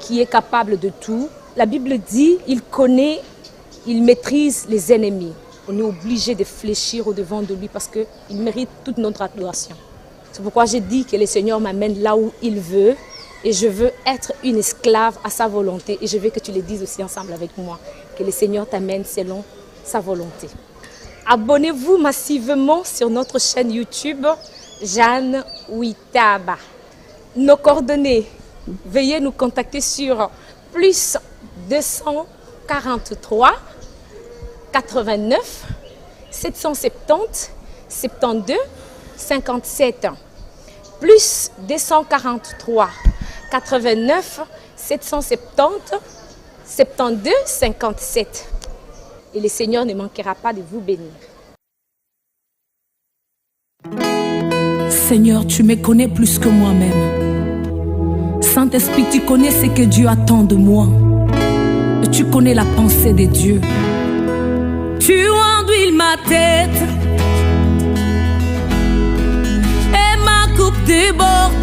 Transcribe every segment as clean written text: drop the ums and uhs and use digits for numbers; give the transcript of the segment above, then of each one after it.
qui est capable de tout. La Bible dit, il connaît, il maîtrise les ennemis. On est obligé de fléchir au-devant de lui parce qu'il mérite toute notre adoration. C'est pourquoi j'ai dit que le Seigneur m'amène là où il veut et je veux être une esclave à sa volonté. Et je veux que tu le dises aussi ensemble avec moi, que le Seigneur t'amène selon sa volonté. Abonnez-vous massivement sur notre chaîne YouTube, Jeanne Ouitaba. Nos coordonnées, veuillez nous contacter sur plus 243 89 770 72 57 plus 243 89 770 72 57 et le Seigneur ne manquera pas de vous bénir. Seigneur, tu me connais plus que moi-même. Saint-Esprit, tu connais ce que Dieu attend de moi. Et tu connais la pensée de Dieu. Tu enduis ma tête et ma coupe déborde.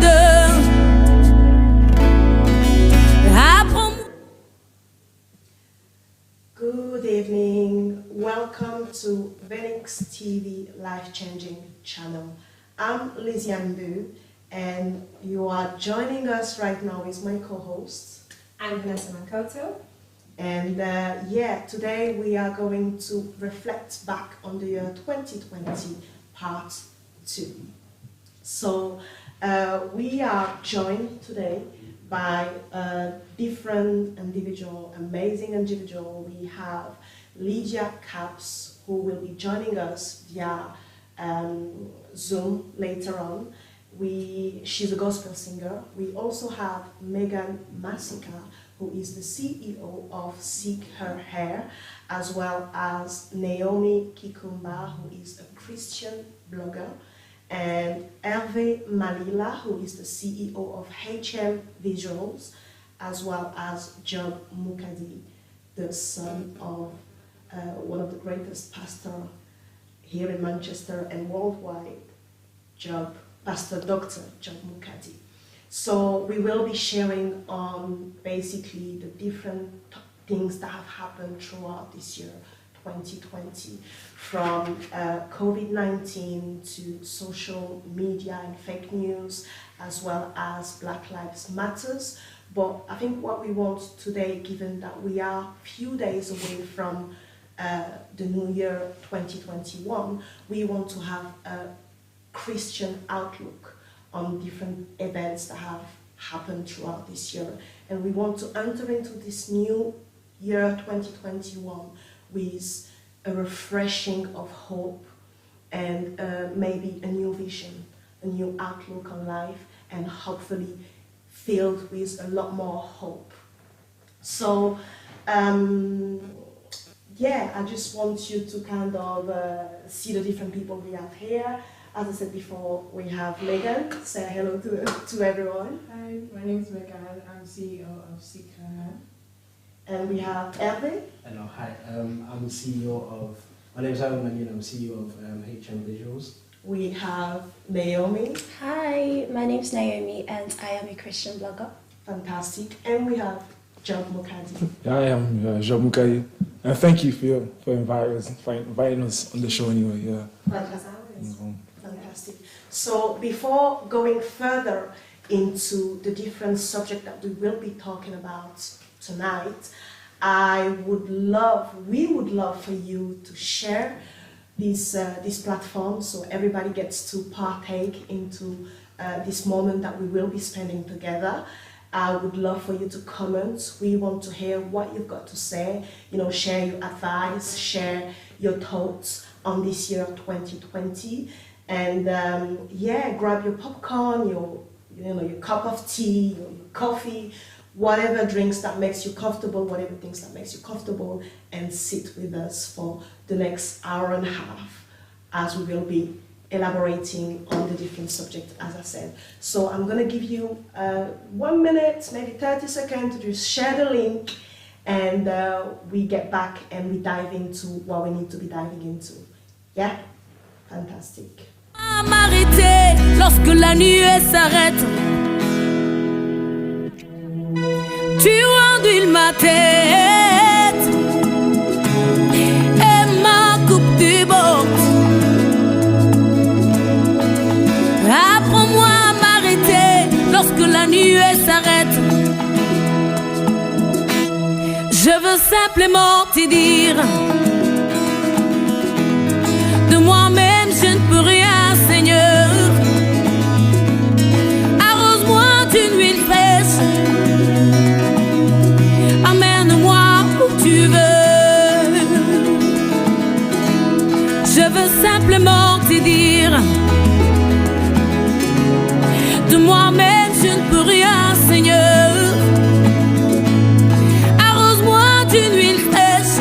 Good evening. Welcome to Venix TV Life Changing Channel. I'm Lizzie Boo, and you are joining us right now with my co-host. I'm Vanessa Mankoto. And today we are going to reflect back on the year 2020, part 2. So we are joined today by different individual, amazing individual. We have Lydia Caps, who will be joining us via Zoom later on. She's a gospel singer. We also have Megan Massika, who is the CEO of Seek Her Hair, as well as Naomi Kikumba, who is a Christian blogger, and Hervé Malila, who is the CEO of HM Visuals, as well as Job Mukadi, the son of one of the greatest pastors here in Manchester and worldwide, Pastor Dr. Job Mukadi. So we will be sharing on basically the different things that have happened throughout this year, 2020, from COVID-19 to social media and fake news, as well as Black Lives Matters. But I think what we want today, given that we are a few days away from the new year 2021, we want to have a Christian outlook on different events that have happened throughout this year. And we want to enter into this new year 2021 with a refreshing of hope and maybe a new vision, a new outlook on life, and hopefully filled with a lot more hope. So I just want you to kind of see the different people we have here. As I said before, we have Megan. Say hello to everyone. Hi, my name is Megan. I'm CEO of Seek Her Hair. And we have Hervé. Hello, hi. I'm CEO of, my name is Hervé Malila, I'm CEO of HM Visuals. We have Naomi. Hi, my name is Naomi and I am a Christian blogger. Fantastic. And we have Job Mukadi. I am Job Mukadi. And thank you for inviting us on the show anyway. Yeah. Fantastic. So before going further into the different subjects that we will be talking about tonight, we would love for you to share this platform so everybody gets to partake into this moment that we will be spending together. I would love for you to comment. We want to hear what you've got to say. Share your advice, share your thoughts on this year 2020. And grab your popcorn, your cup of tea, your coffee, whatever drinks that makes you comfortable, whatever things that makes you comfortable, and sit with us for the next hour and a half as we will be elaborating on the different subjects, as I said. So I'm going to give you 1 minute, maybe 30 seconds to just share the link, and we get back and we dive into what we need to be diving into. Yeah? Fantastic. M'arrêter lorsque la nuée s'arrête. Tu ondules ma tête et ma coupe déborde. Apprends-moi à m'arrêter lorsque la nuée s'arrête. Je veux simplement te dire, de moi-même je ne peux rien, Seigneur. Arrose-moi d'une huile fraîche, amène-moi où tu veux. Je veux simplement te dire, de moi-même je ne peux rien, Seigneur. Arrose-moi d'une huile fraîche,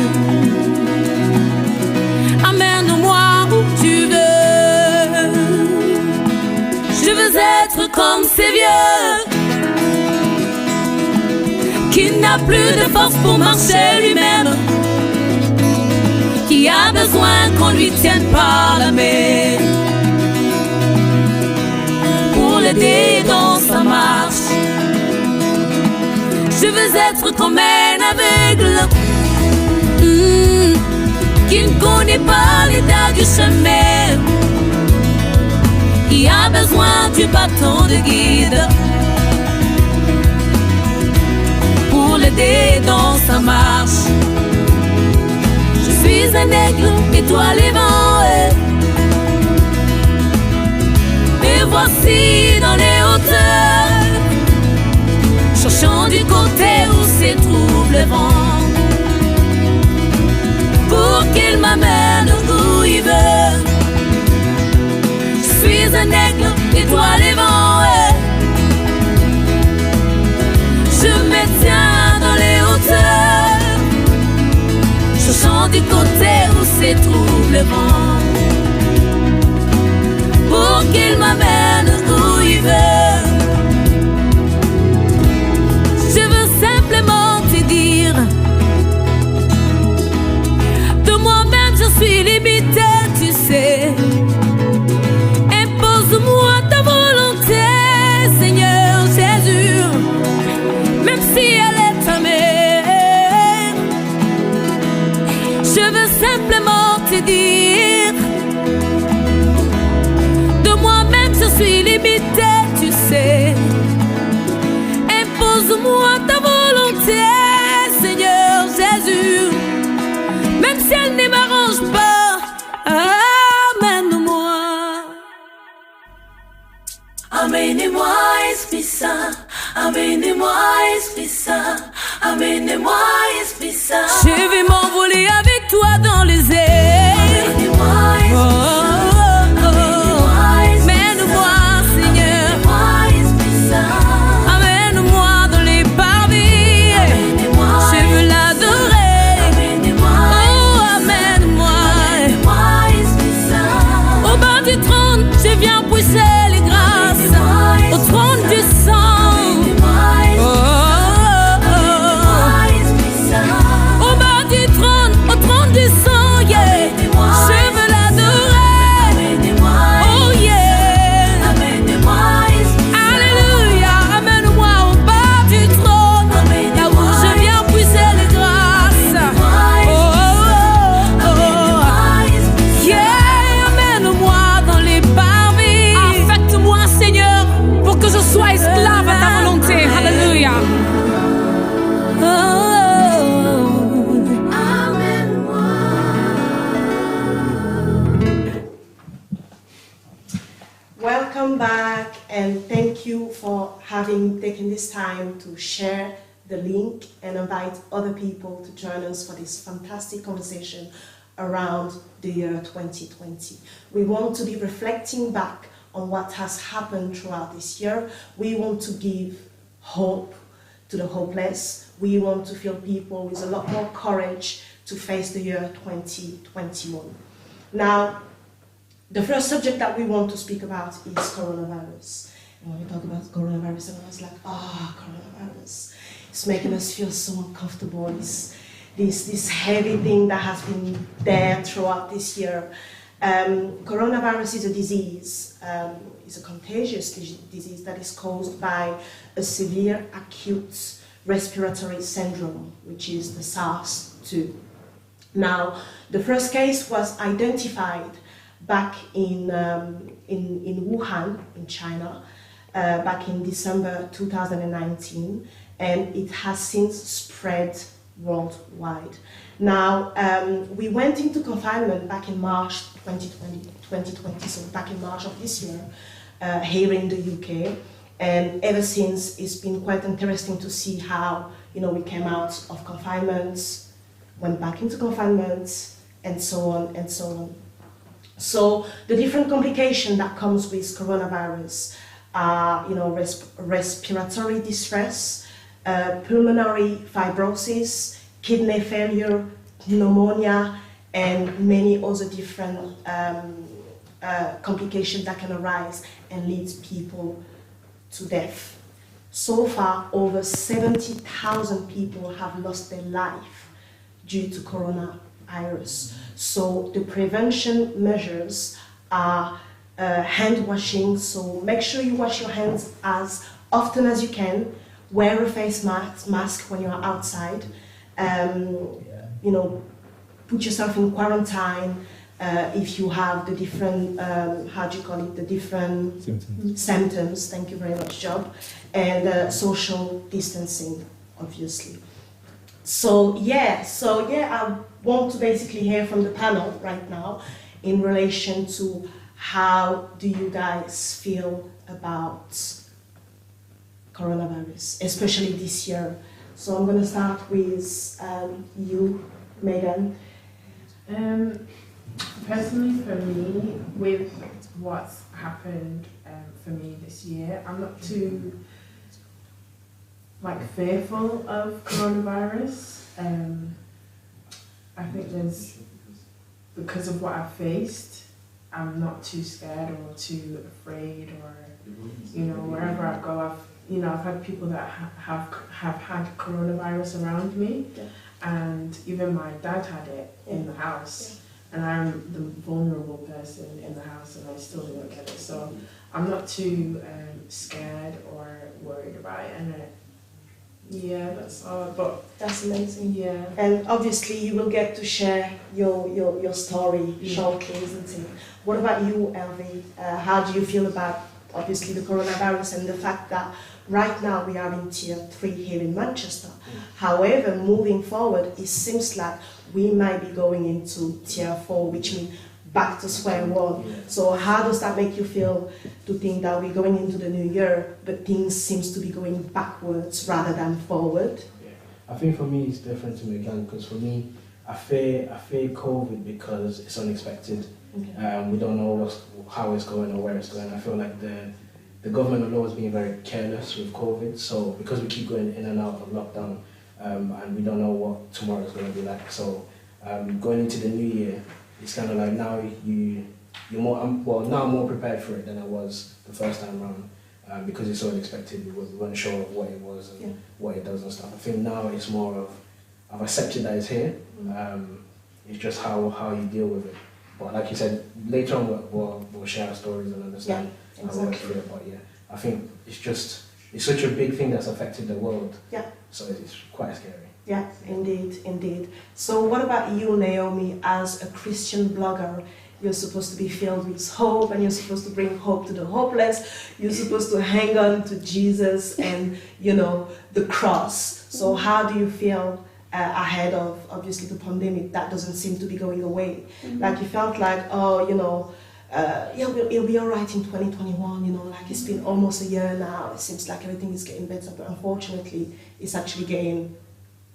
amène-moi où tu veux. Je veux être comme ces vieux qui n'a plus de force pour marcher lui-même, qui a besoin qu'on lui tienne par la main pour l'aider dans sa marche. Je veux être comme un aveugle qui ne connaît pas l'état du chemin, qui a besoin du bâton de guide pour l'aider dans sa marche. Je suis un aigle étoilé vent, et voici dans les hauteurs, cherchant du côté où se trouve le vent, pour qu'il m'amène où il veut. Je suis un aigle étoilé vent, je me tiens dans les hauteurs, cherchant du côté où se trouve le vent, pour qu'il m'amène où il veut. Je veux simplement te dire, de moi-même je suis limité, tu sais. Impose-moi ta volonté, Seigneur Jésus, même si elle est amère. Je veux simplement te dire, de moi-même je suis limité, tu sais. Impose-moi ta volonté, Seigneur Jésus, même si elle ne m'arrange pas. Amène-moi. Amenez-moi, Esprit Saint. Amenez-moi, Esprit Saint. Amenez-moi, Esprit Saint. Je vais m'envoler avec toi dans les airs. Amenez-moi, Esprit Saint. Welcome back, and thank you for having taken this time to share the link and invite other people to join us for this fantastic conversation around the year 2020. We want to be reflecting back on what has happened throughout this year. We want to give hope to the hopeless. We want to fill people with a lot more courage to face the year 2021. Now, the first subject that we want to speak about is coronavirus. And when we talk about coronavirus, everyone's like, coronavirus. It's making us feel so uncomfortable. It's this heavy thing that has been there throughout this year. Coronavirus is a disease. It's a contagious disease that is caused by a severe acute respiratory syndrome, which is the SARS-2. Now, the first case was identified back in Wuhan, in China, back in December 2019, and it has since spread worldwide. Now, we went into confinement back in March 2020, so back in March of this year, here in the UK, and ever since it's been quite interesting to see how, you know, we came out of confinements, went back into confinements, and so on and so on. So the different complications that comes with coronavirus are, you know, respiratory distress, pulmonary fibrosis, kidney failure, pneumonia, and many other different complications that can arise and lead people to death. So far, over 70,000 people have lost their life due to coronavirus. So the prevention measures are hand washing, so make sure you wash your hands as often as you can, wear a face mask when you're outside, you know, put yourself in quarantine if you have the different, the different symptoms, thank you very much, Job, and social distancing, obviously. So yeah, I want to basically hear from the panel right now in relation to how do you guys feel about coronavirus, especially this year. So I'm going to start with you, Megan. Personally, for me, with what's happened for me this year, I'm not too fearful of coronavirus. I think because of what I've faced, I'm not too scared or too afraid, or, you know, wherever I go, I've had people that have had coronavirus around me, and even my dad had it in the house, and I'm the vulnerable person in the house, and I still didn't get it. So I'm not too scared or worried about it, and yeah, that's all. But that's amazing. Yeah, and obviously you will get to share your story shortly, isn't it? What about you, Elvie? How do you feel about obviously the coronavirus and the fact that right now we are in tier 3 here in Manchester? However, moving forward, it seems like we might be going into tier 4, which means back to square one. So how does that make you feel to think that we're going into the new year, but things seems to be going backwards rather than forward? I think for me it's different to Megan, because for me, I fear COVID because it's unexpected. We don't know how it's going or where it's going. I feel like the government will always be very careless with COVID, so because we keep going in and out of lockdown, and we don't know what tomorrow is going to be like. So going into the new year, it's kind of like now you're more, now I'm more prepared for it than I was the first time around, because it's so unexpected. We weren't sure of what it was and what it does and stuff. I think now it's more of I've accepted that it's here. It's just how you deal with it. But like you said, later on we'll share our stories and understand how we went through it. But yeah, I think it's such a big thing that's affected the world. Yeah. So it's quite scary. Yeah, indeed. So what about you, Naomi, as a Christian blogger? You're supposed to be filled with hope, and you're supposed to bring hope to the hopeless. You're supposed to hang on to Jesus and, you know, the cross. So how do you feel ahead of, obviously, the pandemic that doesn't seem to be going away? Like you felt like, oh, you know, it'll be all right in 2021, you know, like it's been almost a year now. It seems like everything is getting better, but unfortunately, it's actually getting,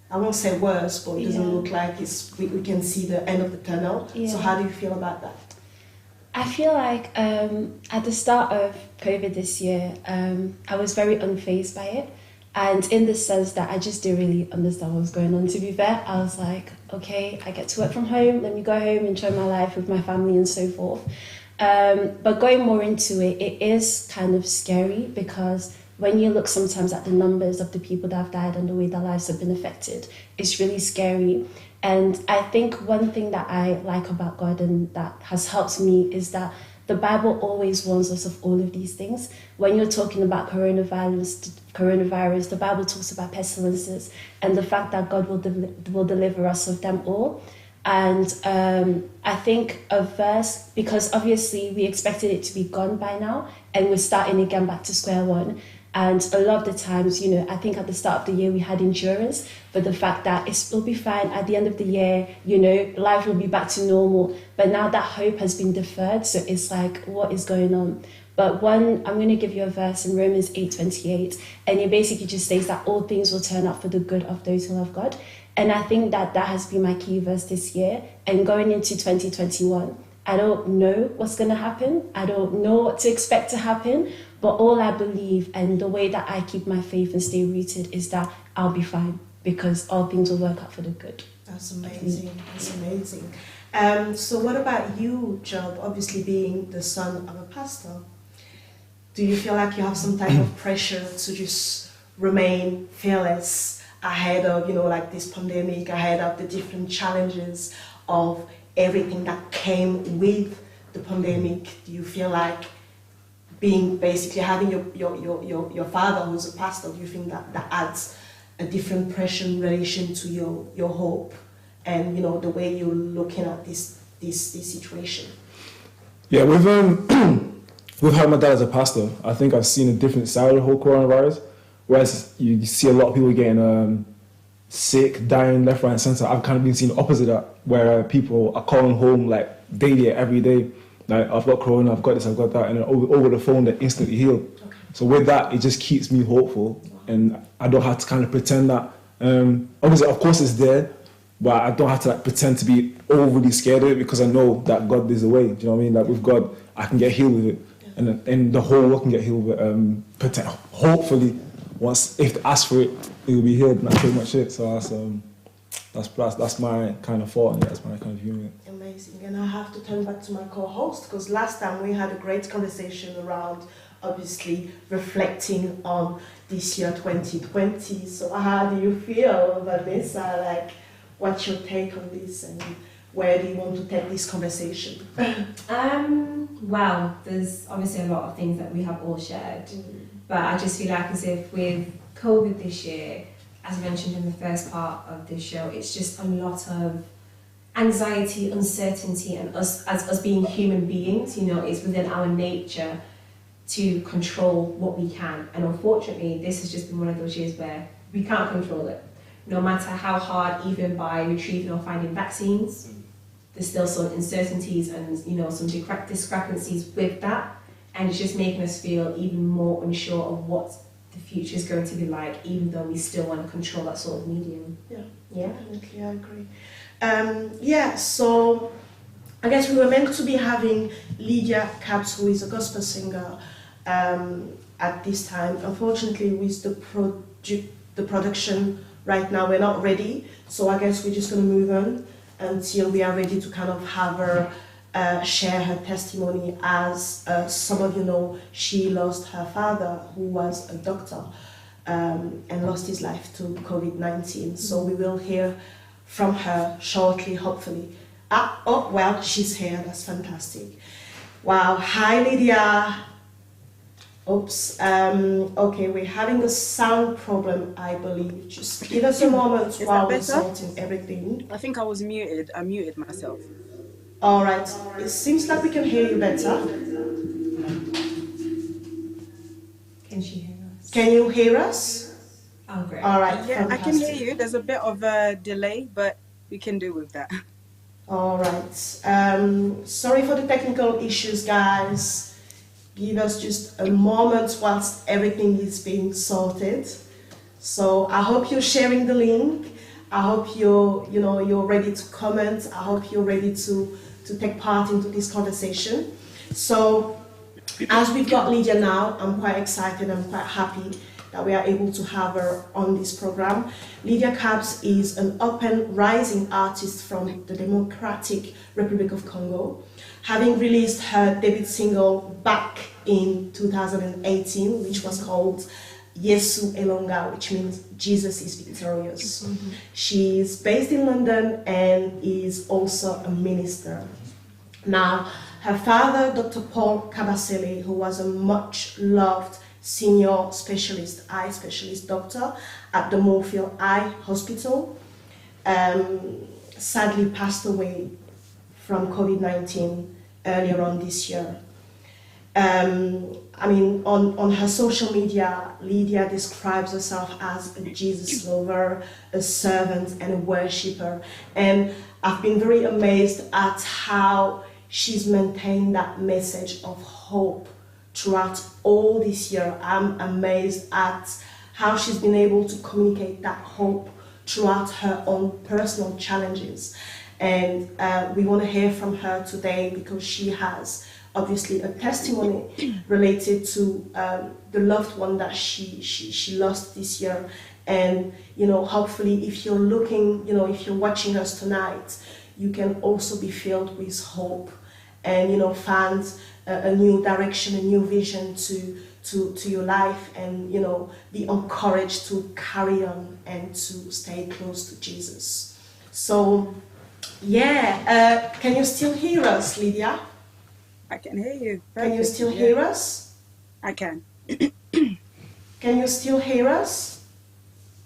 I won't say worse, but it doesn't look like we can see the end of the tunnel. So how do you feel about that? I feel like at the start of COVID this year, I was very unfazed by it. And in the sense that I just didn't really understand what was going on, to be fair. I was like, okay, I get to work from home, let me go home, enjoy my life with my family and so forth. But going more into it, it is kind of scary, because when you look sometimes at the numbers of the people that have died and the way their lives have been affected, it's really scary. And I think one thing that I like about God and that has helped me is that The Bible always warns us of all of these things. When you're talking about coronavirus, the Bible talks about pestilences and the fact that God will deliver us of them all. And I think a verse, because obviously we expected it to be gone by now, and we're starting again back to square one. And a lot of the times, I think at the start of the year we had endurance, but the fact that it'll be fine at the end of the year, life will be back to normal. But now that hope has been deferred, so it's like, what is going on? But I'm going to give you a verse in Romans 8:28, and it basically just says that all things will turn out for the good of those who love God. And I think that has been my key verse this year. And going into 2021, I don't know what's going to happen. I don't know what to expect to happen. But all I believe and the way that I keep my faith and stay rooted is that I'll be fine, because all things will work out for the good. That's amazing. That's amazing. So what about you, Job? Obviously being the son of a pastor, do you feel like you have some type of pressure to just remain fearless ahead of, like this pandemic, ahead of the different challenges of everything that came with the pandemic? Do you feel like having your father who's a pastor, do you think that adds a different pressure in relation to your hope and the way you're looking at this situation? Yeah, with how my dad is a pastor, I think I've seen a different side of the whole coronavirus. Whereas you see a lot of people getting sick, dying left, right, and centre. I've kind of been seeing the opposite of that, where people are calling home like daily, every day. Like, I've got corona, I've got this, I've got that, and then over the phone they're instantly healed. Okay. So with that, it just keeps me hopeful, and I don't have to kind of pretend that. Obviously, of course, it's there, but I don't have to pretend to be overly scared of it, because I know that God is the way. Do you know what I mean? Like with God, I can get healed with it, and the whole world can get healed with it. Hopefully, if they ask for it, it will be healed, and that's pretty much it. So that's my kind of thought, and that's my kind of view of it. Amazing. And I have to turn back to my co-host, because last time we had a great conversation around obviously reflecting on this year 2020. So how do you feel, Vanessa? Like, what's your take on this, and where do you want to take this conversation? Well, there's obviously a lot of things that we have all shared, but I just feel like as if with COVID this year, as mentioned in the first part of this show, it's just a lot of anxiety, uncertainty, and us being human beings, it's within our nature to control what we can. And unfortunately, this has just been one of those years where we can't control it. No matter how hard, even by retrieving or finding vaccines, there's still some uncertainties and some discrepancies with that. And it's just making us feel even more unsure of what the future is going to be like, even though we still want to control that sort of medium. Yeah, definitely, I agree. So I guess we were meant to be having Lydia Capps, who is a gospel singer, at this time. Unfortunately, with the production right now, we're not ready. So I guess we're just going to move on until we are ready to kind of have her share her testimony. As some of you know, she lost her father, who was a doctor, and lost his life to COVID-19. So we will hear from her shortly, hopefully. Well, she's here. That's fantastic. Wow. Hi, Lydia. Oops. Okay, we're having a sound problem, I believe. Just give us a moment while we're sorting everything. I think I was muted. I muted myself. All right. It seems like we can hear you better. Can she hear us? Can you hear us? Oh, great. All right. Yeah, fantastic. I can hear you. There's a bit of a delay, but we can do with that. All right. Sorry for the technical issues, guys. Give us just a moment whilst everything is being sorted. So I hope you're sharing the link. I hope you're ready to comment. I hope you're ready to take part into this conversation. So as we've got Lydia now, I'm quite excited. I'm quite happy that we are able to have her on this program. Lydia Capps is an up-and rising artist from the Democratic Republic of Congo, having released her debut single back in 2018, which was called Yesu Elonga, which means Jesus is victorious. She is based in London and is also a minister. Now, her father, Dr. Paul Kabasele, who was a much loved senior specialist, eye specialist doctor at the Moorfield Eye Hospital, sadly passed away from COVID-19 earlier on this year. I mean, on her social media, Lydia describes herself as a Jesus lover, a servant, and a worshipper. And I've been very amazed at how she's maintained that message of hope throughout all this year. I'm amazed at how she's been able to communicate that hope throughout her own personal challenges. And we want to hear from her today because she has obviously a testimony related to the loved one that she lost this year. And, you know, hopefully if you're looking, you know, if you're watching us tonight, you can also be filled with hope and, you know, find a new direction, a new vision to your life, and, you know, be encouraged to carry on and to stay close to Jesus. So, yeah, can you still hear us, Lydia? I can hear you. Can you still hear us? I can. Can you still hear us?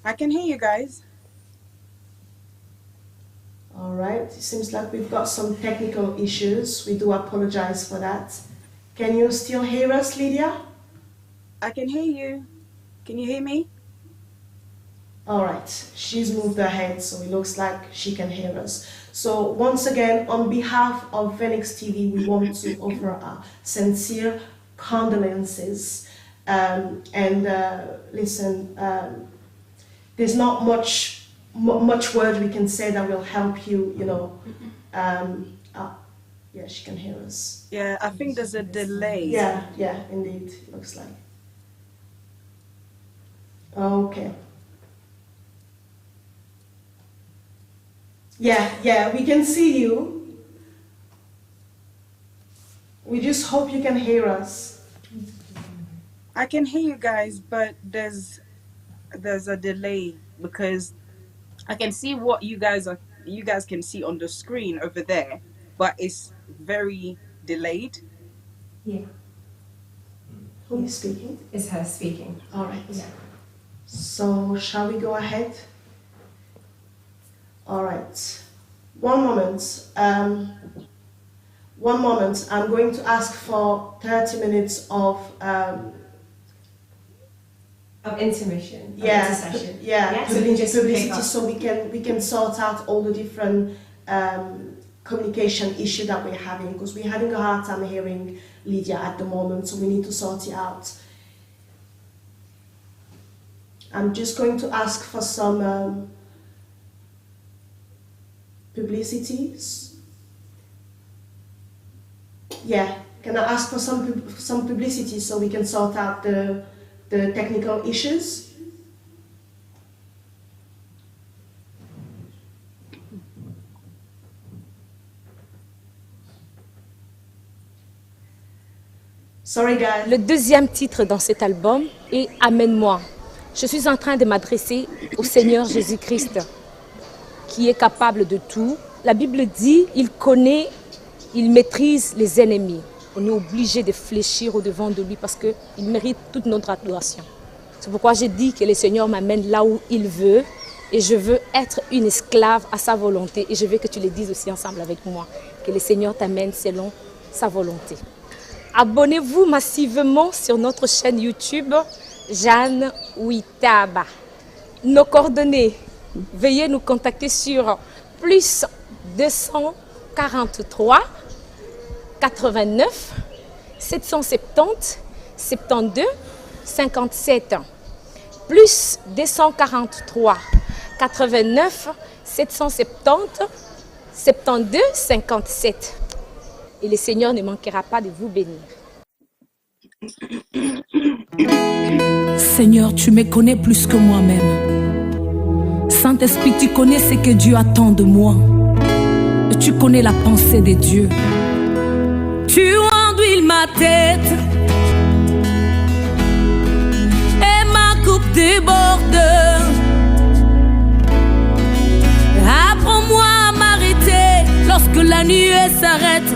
I can hear you guys. All right, it seems like we've got some technical issues. We do apologize for that. Can you still hear us, Lydia? I can hear you. Can you hear me? All right, she's moved her head, so it looks like she can hear us. So once again, on behalf of Phoenix TV, we want to offer our sincere condolences. Listen, there's not much word we can say that will help you, you know. Yeah, she can hear us. Yeah, I think there's a delay. Yeah, indeed, it looks like. Okay. Yeah, we can see you. We just hope you can hear us. I can hear you guys, but there's a delay because I can see what you guys can see on the screen over there, but it's very delayed. Yeah. Who is speaking? It's her speaking. All right. Yeah. So, shall we go ahead? All right. One moment. I'm going to ask for 30 minutes of intermission. Intercession. So we just Publicity, so we can sort out all the different communication issue that we're having, because we're having a hard time hearing Lydia at the moment, so we need to sort it out. I'm just going to ask for some publicities. Yeah, can I ask for some publicity so we can sort out the technical issues? Sorry guys. Le deuxième titre dans cet album est « Amène-moi ». Je suis en train de m'adresser au Seigneur Jésus-Christ, qui est capable de tout. La Bible dit, il connaît, il maîtrise les ennemis. On est obligé de fléchir au-devant de lui parce qu'il mérite toute notre adoration. C'est pourquoi j'ai dit que le Seigneur m'amène là où il veut et je veux être une esclave à sa volonté. Et je veux que tu le dises aussi ensemble avec moi, que le Seigneur t'amène selon sa volonté. Abonnez-vous massivement sur notre chaîne YouTube, Jeanne Ouitaba. Nos coordonnées, veuillez nous contacter sur plus 243 89 770 72 57. Plus 243 89 770 72 57. Et le Seigneur ne manquera pas de vous bénir. Seigneur, tu me connais plus que moi-même. Saint-Esprit, tu connais ce que Dieu attend de moi. Et tu connais la pensée de Dieu. Tu enduis ma tête et ma coupe déborde. Apprends-moi à m'arrêter lorsque la nuée s'arrête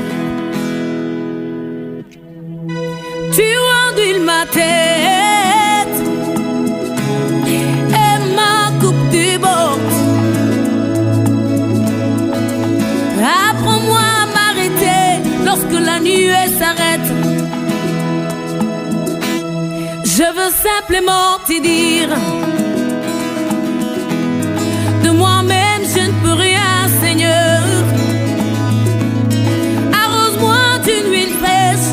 veux simplement te dire, de moi-même je ne peux rien, Seigneur. Arrose-moi d'une huile fraîche,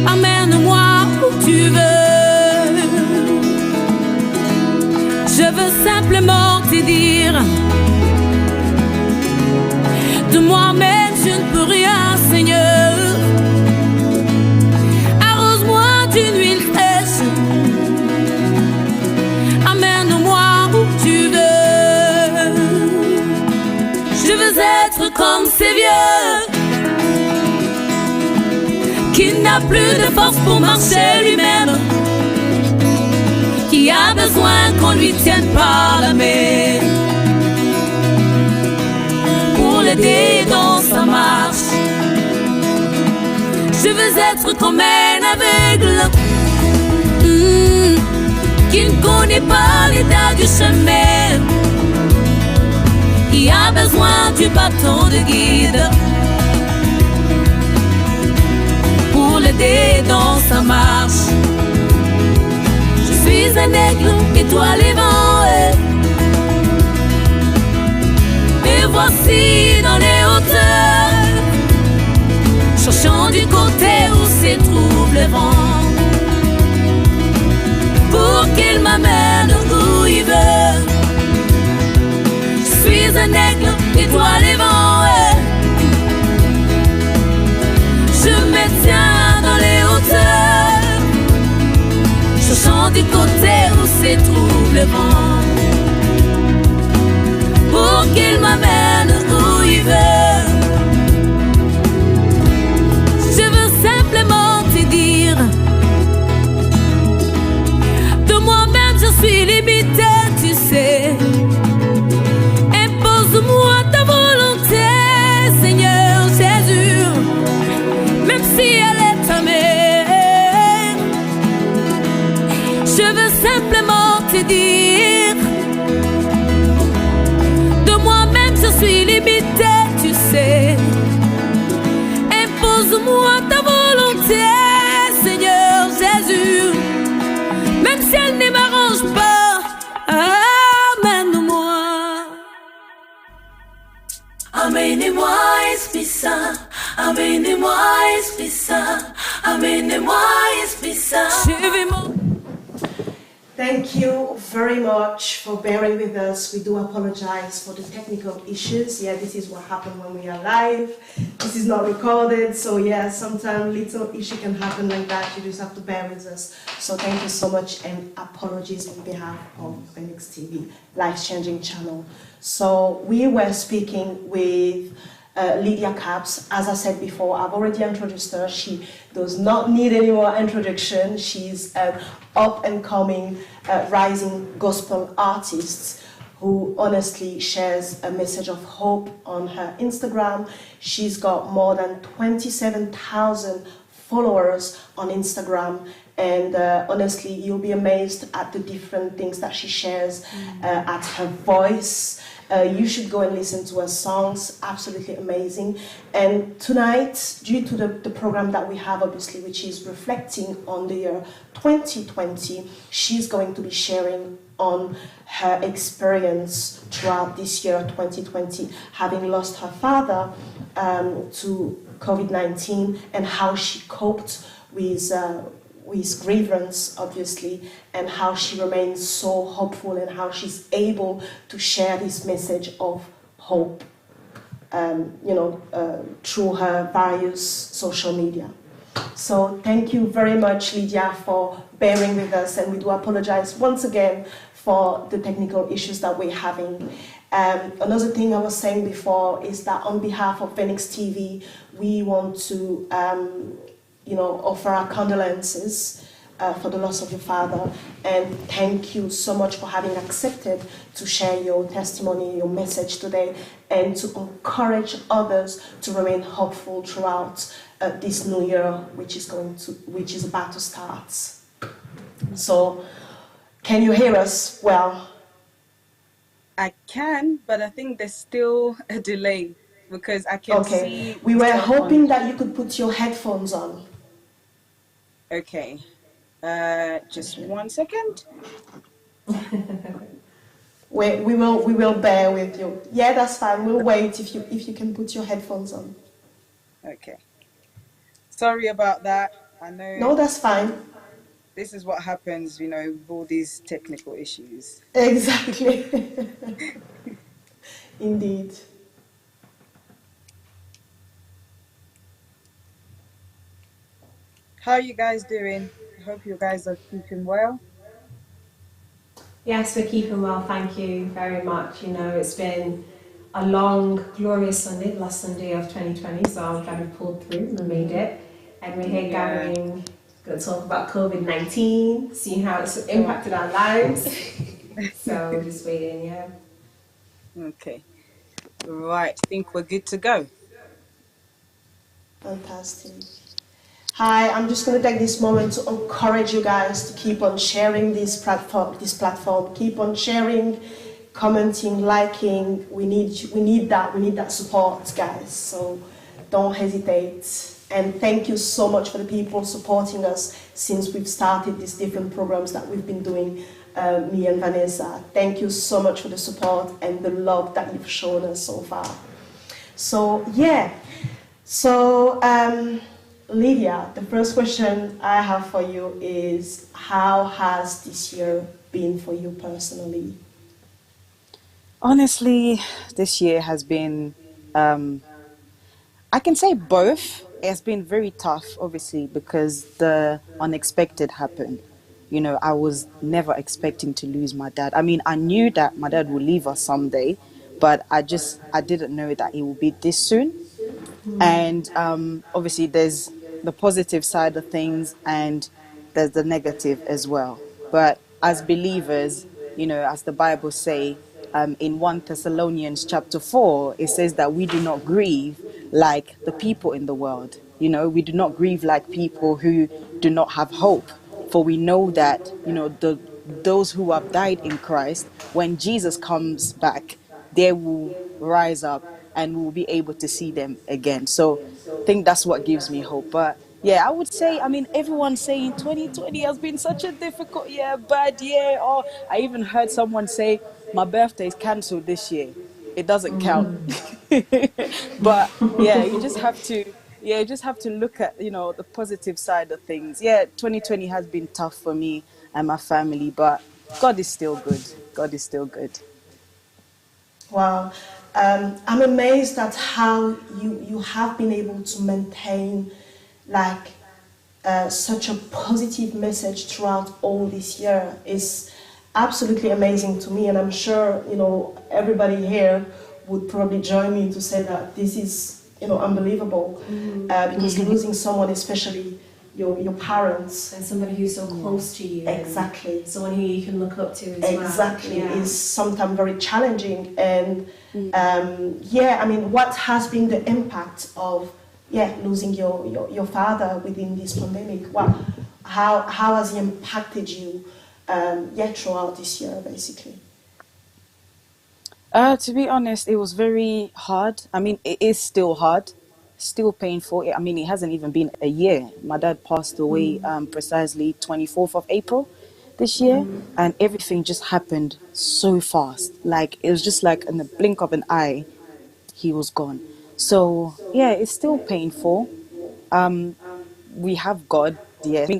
amène-moi où tu veux. Je veux simplement te dire, de moi-même je ne peux rien, Seigneur. Arrose-moi d'une huile fraîche, amène-moi où tu veux. Je veux être comme ces vieux qui n'a plus de force pour marcher lui-même, qui a besoin qu'on lui tienne par la main pour l'aider dans sa marche. Je veux être comme un aveugle qui ne connaît pas l'état du chemin, qui a besoin du bâton de guide pour l'aider dans sa marche. Je suis un aigle étoilé vent, et voici dans les hauteurs, cherchant du côté où se trouve le vent, pour qu'il m'amène où il veut. Je suis un aigle étoilé vent, je me tiens dans les hauteurs, cherchant du côté où se trouve le vent, pour qu'il m'amène où il veut. Je veux simplement te dire, de moi-même je suis limitée, tu sais. Impose-moi ta volonté, Seigneur Jésus, même si elle est amère. Je veux simplement te dire, de moi-même je suis limitée, tu sais. Impose-moi ta volonté, Seigneur Jésus, même si elle ne m'arrange pas. Amène-moi. Amenez-moi, Esprit Saint. Amenez-moi, Esprit Saint. Amenez-moi, Esprit Saint. Suivez-moi. Thank you very much for bearing with us. We do apologize for the technical issues. Yeah, this is what happened when we are live. This is not recorded, so yeah, sometimes little issue can happen like that. You just have to bear with us. So thank you so much, and apologies on behalf of Phoenix TV, life-changing channel. So we were speaking with Lydia Capps. As I said before, I've already introduced her. She does not need any more introduction. She's an up-and-coming, rising gospel artist who honestly shares a message of hope on her Instagram. She's got more than 27,000 followers on Instagram, and honestly, you'll be amazed at the different things that she shares, at her voice. You should go and listen to her songs, absolutely amazing. And tonight, due to the program that we have, obviously, which is reflecting on the year 2020, she's going to be sharing on her experience throughout this year 2020, having lost her father to COVID-19, and how she coped with grievance, obviously, and how she remains so hopeful, and how she's able to share this message of hope, through her various social media. So thank you very much, Lydia, for bearing with us, and we do apologize once again for the technical issues that we're having. Another thing I was saying before is that on behalf of Phoenix TV, we want to offer our condolences for the loss of your father, and thank you so much for having accepted to share your testimony, your message today, and to encourage others to remain hopeful throughout this new year, which is about to start. So, can you hear us well? I can, but I think there's still a delay because I can see. We were hoping that you could put your headphones on. Okay. Just 1 second. We will bear with you. Yeah, that's fine. We'll wait if you can put your headphones on. Okay. Sorry about that. I know No, that's fine. this is what happens, with all these technical issues. Exactly. Indeed. How are you guys doing? I hope you guys are keeping well. Yes, we're keeping well, thank you very much. It's been a long, glorious Sunday, the last Sunday of 2020, so I'm glad we pulled through and made it. And we're here gathering, going to talk about COVID-19, seeing how it's impacted our lives. So just waiting, yeah. Okay. Right, I think we're good to go. Fantastic. Hi, I'm just going to take this moment to encourage you guys to keep on sharing this platform. Keep on sharing, commenting, liking. We need that support, guys. So don't hesitate. And thank you so much for the people supporting us since we've started these different programs that we've been doing, me and Vanessa. Thank you so much for the support and the love that you've shown us so far. So yeah. So Lydia, the first question I have for you is, how has this year been for you personally? Honestly, this year has been, I can say both. It has been very tough, obviously, because the unexpected happened. I was never expecting to lose my dad. I mean, I knew that my dad would leave us someday, but I didn't know that it would be this soon. And obviously there's the positive side of things and there's the negative as well. But as believers, as the Bible say, in 1 Thessalonians chapter 4, it says that we do not grieve like the people in the world. We do not grieve like people who do not have hope. For we know that, those who have died in Christ, when Jesus comes back, they will rise up and we'll be able to see them again. So I think that's what gives me hope. But yeah, I would say, everyone's saying 2020 has been such a difficult year, bad year. Or I even heard someone say, my birthday is cancelled this year. It doesn't count. But yeah, you just have to look at, the positive side of things. Yeah, 2020 has been tough for me and my family, but God is still good. God is still good. Wow. I'm amazed at how you have been able to maintain such a positive message throughout all this year. Is absolutely amazing to me, and I'm sure everybody here would probably join me to say that this is unbelievable, because losing someone, especially your parents, and somebody who's so close to you, exactly, someone who you can look up to as exactly well. is sometimes very challenging. And what has been the impact of losing your father within this pandemic? How has he impacted you throughout this year, basically? To be honest, it was very hard. It is still hard, still painful. It hasn't even been a year. My dad passed away precisely 24th of April this year, and everything just happened so fast. It was just like in the blink of an eye, he was gone. So yeah, it's still painful. We have God, yes.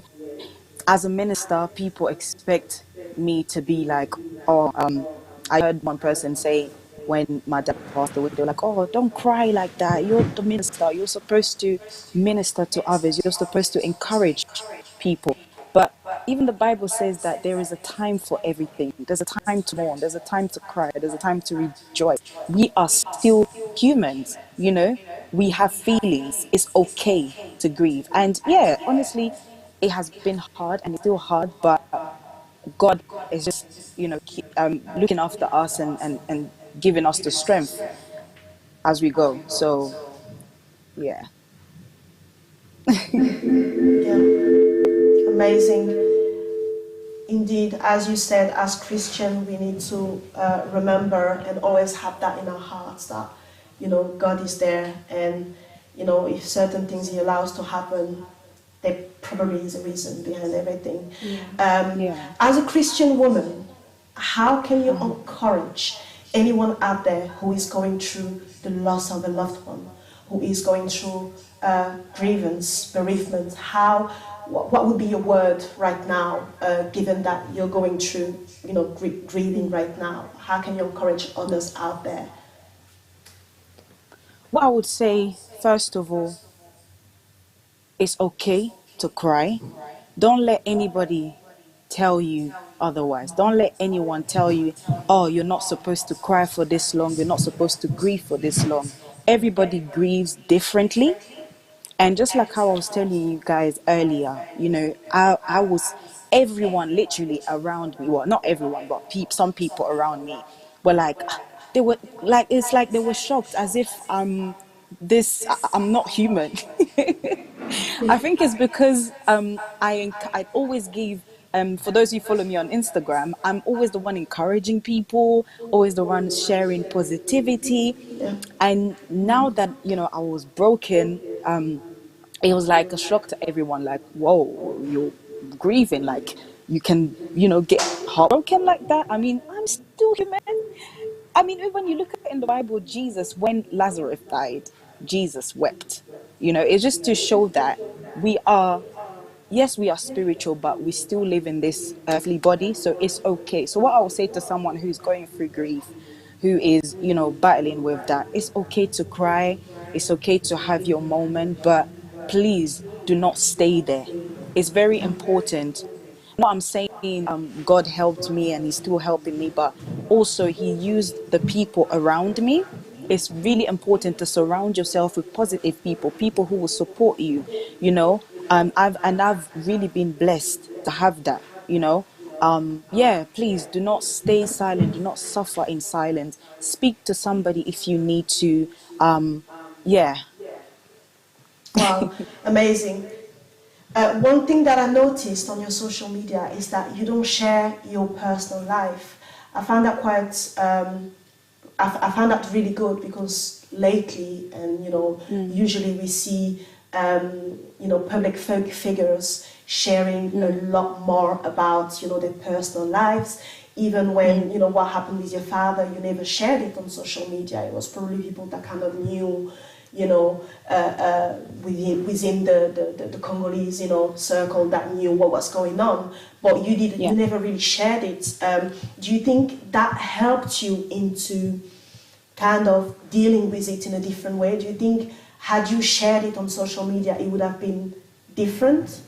As a minister, people expect me to be like, I heard one person say when my dad passed away, they were like, oh, don't cry like that. You're the minister. You're supposed to minister to others. You're supposed to encourage people. But even the Bible says that there is a time for everything. There's a time to mourn. There's a time to cry. There's a time to rejoice. We are still humans, We have feelings. It's okay to grieve. And yeah, honestly, it has been hard and it's still hard, but God is just, looking after us and giving us the strength as we go. So, yeah. Yeah, amazing. Indeed, as you said, as Christian, we need to remember and always have that in our hearts that, God is there, and, if certain things He allows to happen, there probably is a reason behind everything. Yeah. As a Christian woman, how can you encourage anyone out there who is going through the loss of a loved one, who is going through grievance, bereavement? What would be your word right now, given that you're going through, grieving right now? How can you encourage others out there? What I would say, first of all, it's okay to cry. Don't let anybody tell you otherwise. Don't let anyone tell you, oh, you're not supposed to cry for this long, you're not supposed to grieve for this long. Everybody grieves differently. And just like how I was telling you guys earlier, I was, everyone literally around me, well, not everyone, but some people around me were like, they were like, it's like they were shocked as if I'm not human. I think it's because I always give, for those who follow me on Instagram, I'm always the one encouraging people, always the one sharing positivity. And now that, I was broken, it was like a shock to everyone, like, whoa, you're grieving, like you can, get heartbroken like that. I mean, I'm still human. I mean, when you look at in the Bible, Jesus, when Lazarus died, Jesus wept. It's just to show that we are, yes, we are spiritual, but we still live in this earthly body. So it's okay. So what I would say to someone who's going through grief, who is, battling with that, it's okay to cry. It's okay to have your moment, but please do not stay there. It's very important. No, I'm saying God helped me and he's still helping me, but also he used the people around me. It's really important to surround yourself with positive people who will support you. I've really been blessed to have that. Please do not stay silent. Do not suffer in silence. Speak to somebody if you need to. Wow, amazing. One thing that I noticed on your social media is that you don't share your personal life. I found that I found that really good, because lately, and usually we see public figures sharing a lot more about their personal lives. Even when what happened with your father, you never shared it on social media. It was probably people that kind of knew, within the Congolese, circle, that knew what was going on, but you didn't. You never really shared it. Do you think that helped you into kind of dealing with it in a different way? Do you think had you shared it on social media, it would have been different?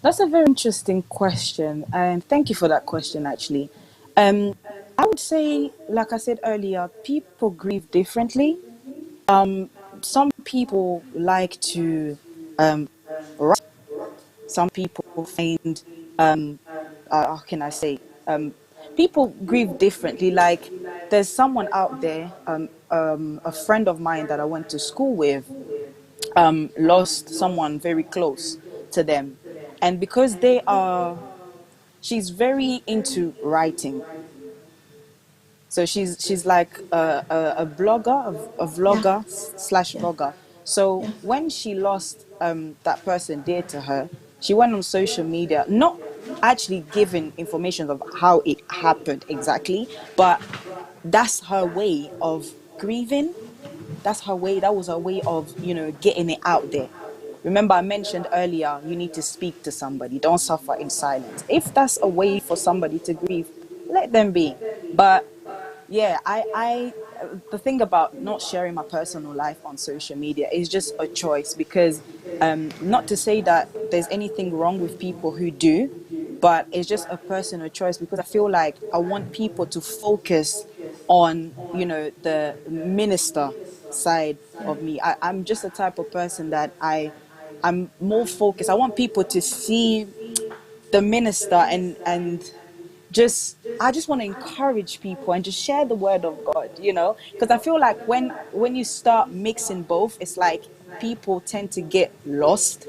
That's a very interesting question, and thank you for that question, actually. I would say, like I said earlier, people grieve differently. Some people like to write. Some people find, how can I say, people grieve differently. Like, there's someone out there, a friend of mine that I went to school with, lost someone very close to them, and because she's very into writing. So she's like a blogger, a vlogger slash vlogger. So when she lost that person dear to her, she went on social media, not actually giving information of how it happened exactly, but that's her way of grieving. That's her way. That was her way of, getting it out there. Remember, I mentioned earlier, you need to speak to somebody. Don't suffer in silence. If that's a way for somebody to grieve, let them be. But yeah, the thing about not sharing my personal life on social media is just a choice, because not to say that there's anything wrong with people who do, but it's just a personal choice, because I feel like I want people to focus on, the minister side of me. I'm just the type of person that I'm more focused. I want people to see the minister and I just want to encourage people and just share the word of God, because I feel like when you start mixing both, it's like people tend to get lost.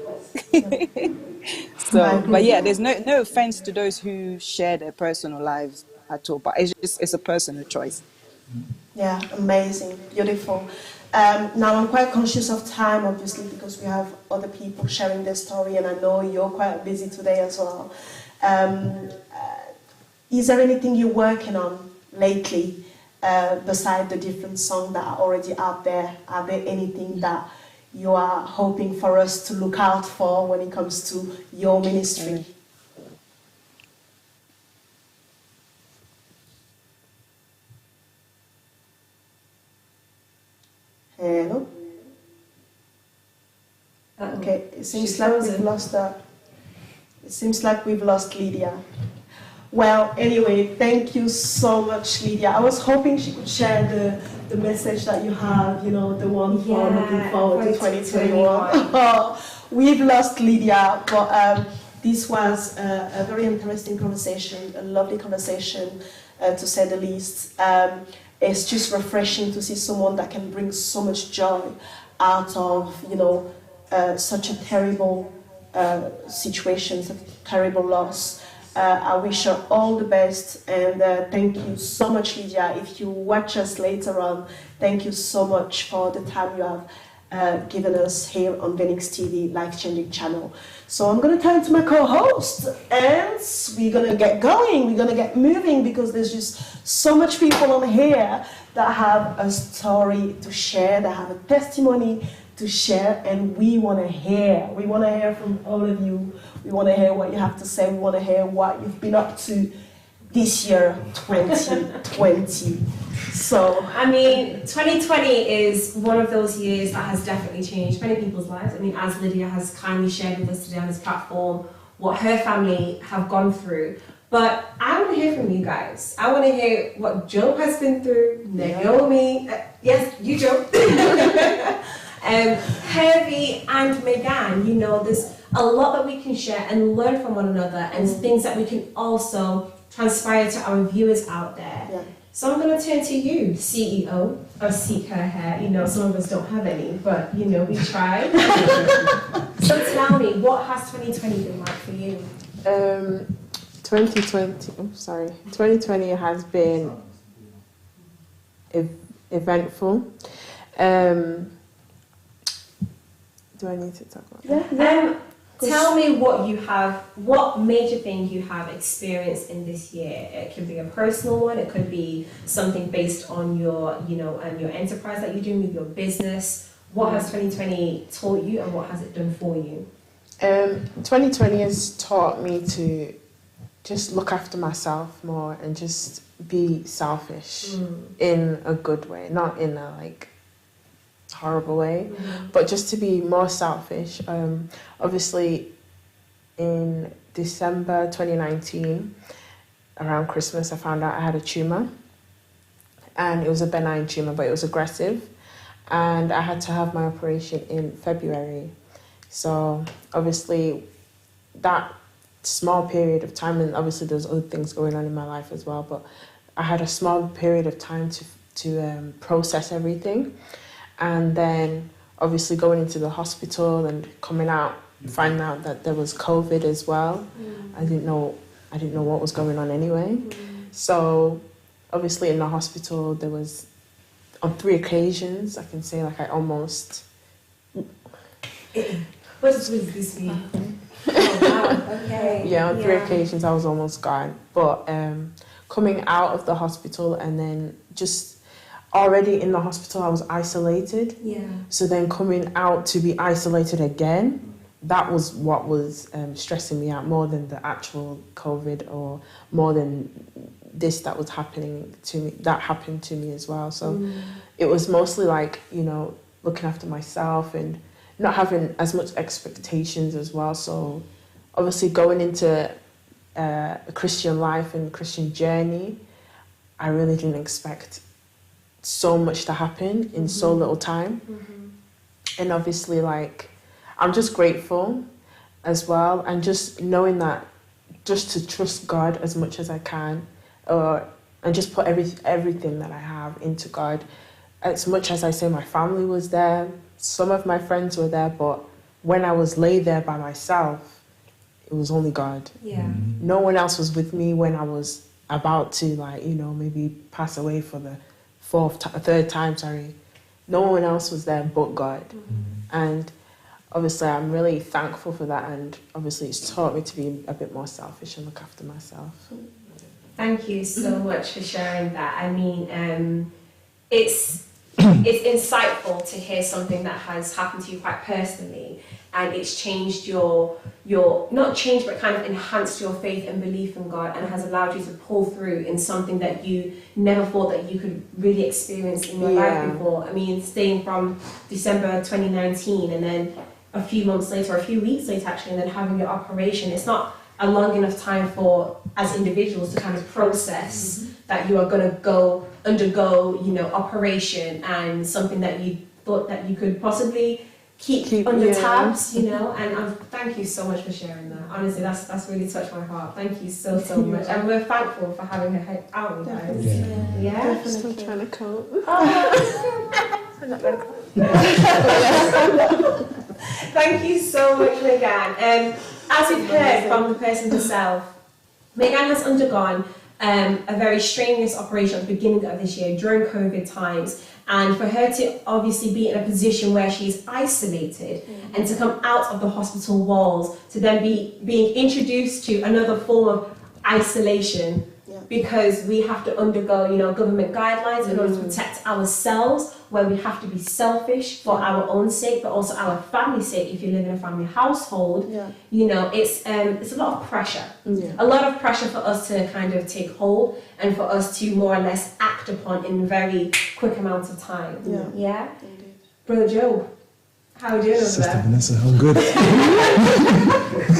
So, but yeah, there's no offense to those who share their personal lives at all, but it's a personal choice. Yeah, amazing, beautiful. Now I'm quite conscious of time, obviously, because we have other people sharing their story, and I know you're quite busy today as well. Is there anything you're working on lately, beside the different songs that are already out there? Are there anything that you are hoping for us to look out for when it comes to your ministry? Hello? Okay, it seems like we've lost it seems like we've lost Lydia. Well, anyway, thank you so much, Lydia. I was hoping she could share the message that you have, you know, the one for looking forward to 2021. We've lost Lydia, but this was a very interesting conversation, a lovely conversation, to say the least. It's just refreshing to see someone that can bring so much joy out of, you know, such a terrible situation, such a terrible loss. I wish her all the best, and thank you so much, Lydia. If you watch us later on, thank you so much for the time you have given us here on Venix TV, life-changing channel. So I'm going to turn to my co-host, and we're going to get going, we're going to get moving, because there's just so much people on here that have a story to share, that have a testimony to share, and we want to hear. We want to hear from all of you. We want to hear what you have to say. We want to hear what you've been up to this year, 2020. So, I mean, 2020 is one of those years that has definitely changed many people's lives. I mean, as Lydia has kindly shared with us today on this platform, what her family have gone through. But I want to hear from you guys. I want to hear what Joe has been through, Naomi, yes, you, Joe. Hervey and Megan, you know, there's a lot that we can share and learn from one another, and things that we can also transpire to our viewers out there. Yeah. So I'm going to turn to you, CEO of Seek Her Hair. You know, some of us don't have any, but, you know, we try. So tell me, what has 2020 been like for you? 2020 has been eventful. Do I need to talk about that? Tell me what major thing you have experienced in this year. It could be a personal one, it could be something based on your, you know, and your enterprise that you're doing with your business. What has 2020 taught you, and what has it done for you? 2020 has taught me to just look after myself more and just be selfish in a good way, not in a like horrible way, but just to be more selfish. Obviously, in December 2019, around Christmas, I found out I had a tumour, and it was a benign tumour, but it was aggressive, and I had to have my operation in February. So obviously, that small period of time, and obviously there's other things going on in my life as well, but I had a small period of time to process everything. And then obviously going into the hospital and coming out, finding out that there was COVID as well. I didn't know what was going on anyway. So obviously in the hospital, there was, on 3 occasions, I can say, like, I almost... What does this mean? Oh, wow. Okay. Yeah, on 3 occasions I was almost gone. But coming out of the hospital, and then just already in the hospital I was isolated. Yeah. So then coming out to be isolated again, that was what was stressing me out more than the actual COVID, or more than this that was happening to me, that happened to me as well. So it was mostly like, you know, looking after myself and not having as much expectations as well. So obviously going into a Christian life and Christian journey, I really didn't expect so much to happen in so little time. And obviously, like, I'm just grateful as well, and just knowing that, just to trust God as much as I can, and just put everything that I have into God. As much as I say my family was there, some of my friends were there, but when I was laid there by myself, it was only God. Yeah. No one else was with me when I was about to, like, you know, maybe pass away for the third time, sorry, no one else was there but God. And obviously I'm really thankful for that, and obviously it's taught me to be a bit more selfish and look after myself. Thank you so much for sharing that. I mean, it's insightful to hear something that has happened to you quite personally, and it's changed your not changed, but kind of enhanced your faith and belief in God, and has allowed you to pull through in something that you never thought that you could really experience in your life before. I mean, staying from December 2019 and then a few months later, or a few weeks later actually, and then having your operation, it's not a long enough time for, as individuals, to kind of process that you are going to undergo, you know, operation, and something that you thought that you could possibly keep under tabs, you know. And thank you so much for sharing that. Honestly, that's really touched my heart. Thank you so much, and we're thankful for having her out, guys. Yeah. Still trying to cope. I'm not gonna Thank you so much, Megan. As we've heard from the person herself, Megan has undergone a very strenuous operation at the beginning of this year during COVID times, and for her to obviously be in a position where she's isolated and to come out of the hospital walls, to then be being introduced to another form of isolation, because we have to undergo, you know, government guidelines in order to protect ourselves, where we have to be selfish for our own sake, but also our family's sake. If you live in a family household, you know, it's a lot of pressure, a lot of pressure for us to kind of take hold, and for us to more or less act upon in very quick amounts of time. Yeah. Brother Joe, how are you doing over Sister there? Vanessa, I'm good.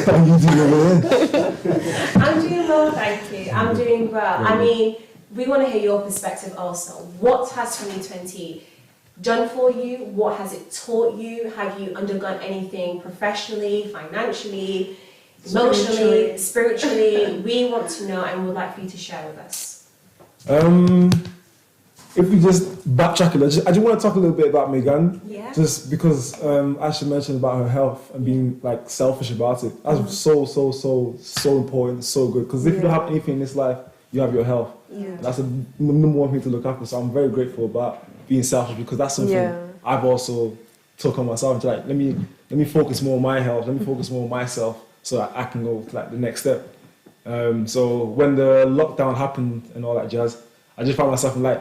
How are you doing over there? I'm doing well, thank you. I'm doing well. I mean, we want to hear your perspective also. What has 2020 done for you? What has it taught you? Have you undergone anything professionally, financially, emotionally, spiritually? We want to know, and would like for you to share with us. If we just backtrack a little, I just want to talk a little bit about Megan. Yeah. Just because Ashley mentioned about her health and being like selfish about it. That's so important, so good. Because if you don't have anything in this life, you have your health. That's the number one thing to look after. So I'm very grateful about being selfish, because that's something I've also took on myself. Like, let me focus more on my health. Let me focus more on myself, so that I can go to like the next step. So when the lockdown happened and all that jazz, I just found myself in like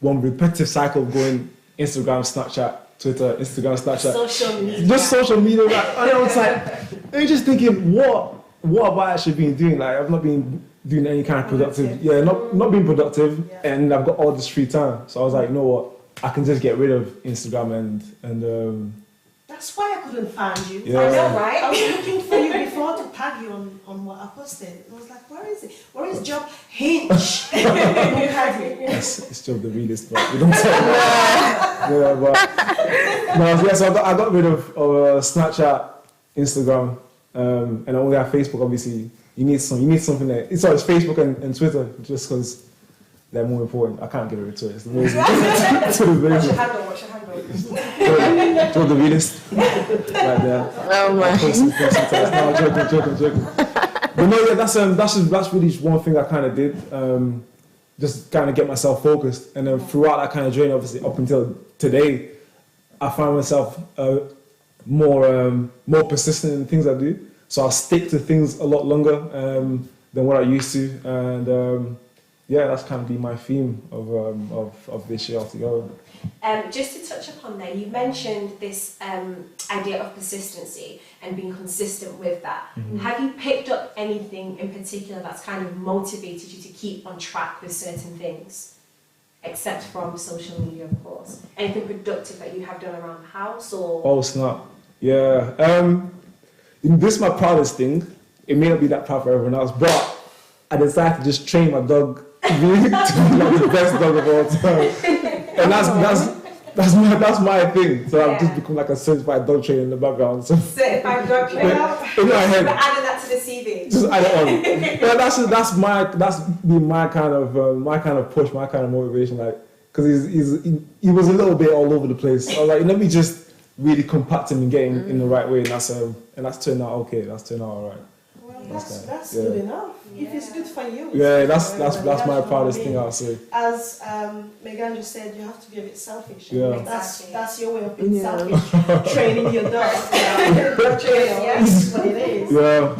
one repetitive cycle of going Instagram, Snapchat, Twitter, Instagram, Snapchat. Social media. Just social media. Like, and I was like, I'm just thinking, what have I actually been doing? Like, I've not been doing any kind of productive. Not being productive, and I've got all this free time. So I was like, you know what? I can just get rid of Instagram and That's why I couldn't find you. Yeah. I know, right? I was looking for you before to tag you on what I posted. I was like, where is it? Where is Job Hinge? it's still the realest, but we don't talk about it. So I got rid of Snapchat, Instagram, and I only have Facebook. Obviously, you need something there. It's Facebook and Twitter, just because they're more important. I can't get rid of Twitter. It's the most What's your handle? Joe the realist. Right there. Oh my. No, joking. But no, yeah, that's really one thing I kind of did. Just kind of get myself focused, and then throughout that kind of journey, obviously up until today, I find myself more persistent in things I do. So I'll stick to things a lot longer than what I used to, and that's kind of been my theme of this year altogether. Just to touch upon there, you mentioned this idea of persistency and being consistent with that. Have you picked up anything in particular that's kind of motivated you to keep on track with certain things? Except from social media, of course. Anything productive that you have done around the house, or? Oh snap! Yeah. This is my proudest thing. It may not be that proud for everyone else, but I decided to just train my dog to be like the best dog of all time. And that's my thing. So I've just become like a certified dog trainer in the background. So Certified dog trainer? In my head. We're adding that to the CV. Just add it on. Yeah, that's been my kind of push, my kind of motivation. Like, because he was a little bit all over the place. I was like, let me just really compact him and get him in the right way, and that's turned out okay. That's turned out all right. That's Yeah. good enough. If it's good for you. it's Yeah, good that's for that's everybody. that's my what I proudest mean. thing I'll say. As Megan just said, you have to be a bit selfish. Yeah. That's your way of being Yeah. selfish. Training your dog. That's what it is. Yeah.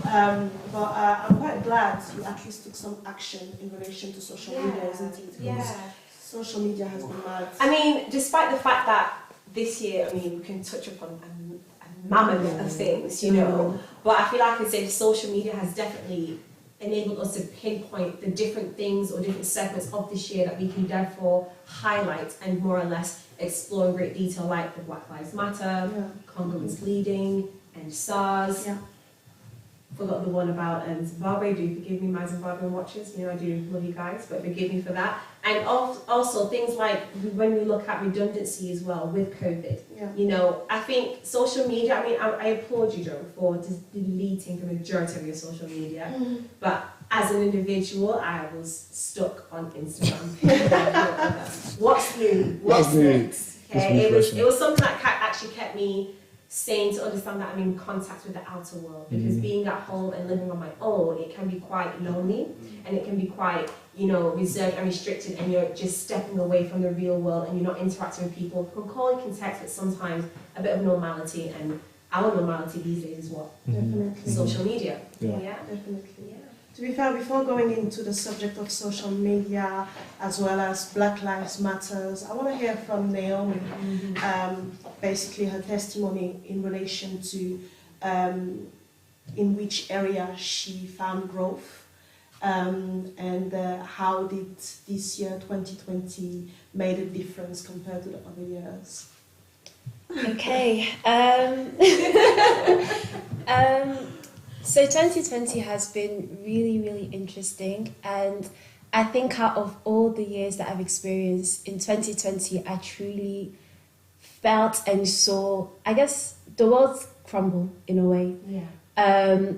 But I'm quite glad you at least took some action in relation to social media, isn't it? Because social media has been mad. I mean, despite the fact that this year, I mean, we can touch upon a mammoth of things, you know, but I feel like I said social media has definitely enabled us to pinpoint the different things or different segments of this year that we can therefore highlight and more or less explore in great detail, like the Black Lives Matter, Congo is bleeding, and SARS. Yeah. Forgot the one about Zimbabwe. Do forgive me, my Zimbabwean watchers. You know, I do love you guys, but forgive me for that. And also things like when we look at redundancy as well with COVID. Yeah. You know, I think social media. I mean, I applaud you, Joe, for just deleting the majority of your social media. But as an individual, I was stuck on Instagram. What's new? What's next? Okay, it was something that actually kept me sane to understand that I'm in contact with the outer world, because being at home and living on my own, it can be quite lonely and it can be quite, you know, reserved and restricted, and you're just stepping away from the real world and you're not interacting with people who call it context, but sometimes a bit of normality. And our normality these days is what? Definitely. Social media. Yeah. Definitely. Yeah. To be fair, before going into the subject of social media as well as Black Lives Matters, I want to hear from Naomi, basically her testimony in relation to in which area she found growth, and how did this year 2020 made a difference compared to the other years. Okay. So 2020 has been really, really interesting, and I think out of all the years that I've experienced, in 2020 I truly felt and saw, I guess, the world crumble in a way. Yeah.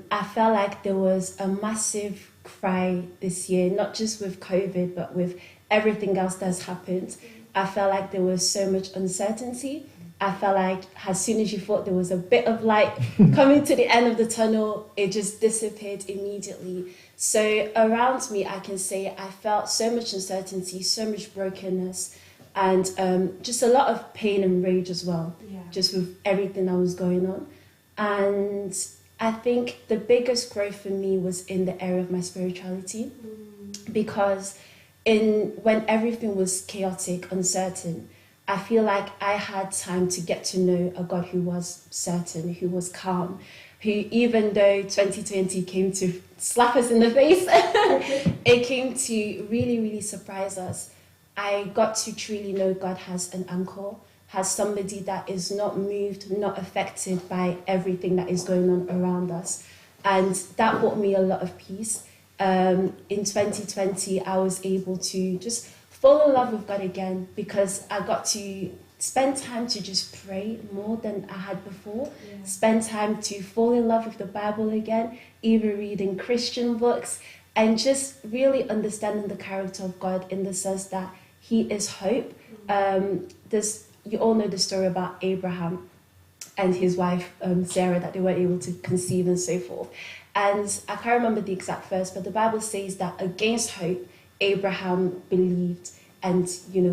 I felt like there was a massive cry this year, not just with COVID, but with everything else that's happened. I felt like there was so much uncertainty. I felt like as soon as you thought there was a bit of light coming to the end of the tunnel, it just disappeared immediately. So around me, I can say I felt so much uncertainty, so much brokenness, and just a lot of pain and rage as well, just with everything that was going on. And I think the biggest growth for me was in the area of my spirituality, because when everything was chaotic, uncertain, I feel like I had time to get to know a God who was certain, who was calm, who, even though 2020 came to slap us in the face, it came to really, really surprise us. I got to truly know God has an anchor, has somebody that is not moved, not affected by everything that is going on around us. And that brought me a lot of peace. In 2020, I was able to just fall in love with God again, because I got to spend time to just pray more than I had before, spend time to fall in love with the Bible again, even reading Christian books, and just really understanding the character of God in the sense that He is hope. You all know the story about Abraham and his wife Sarah, that they weren't able to conceive and so forth. And I can't remember the exact verse, but the Bible says that against hope, Abraham believed, and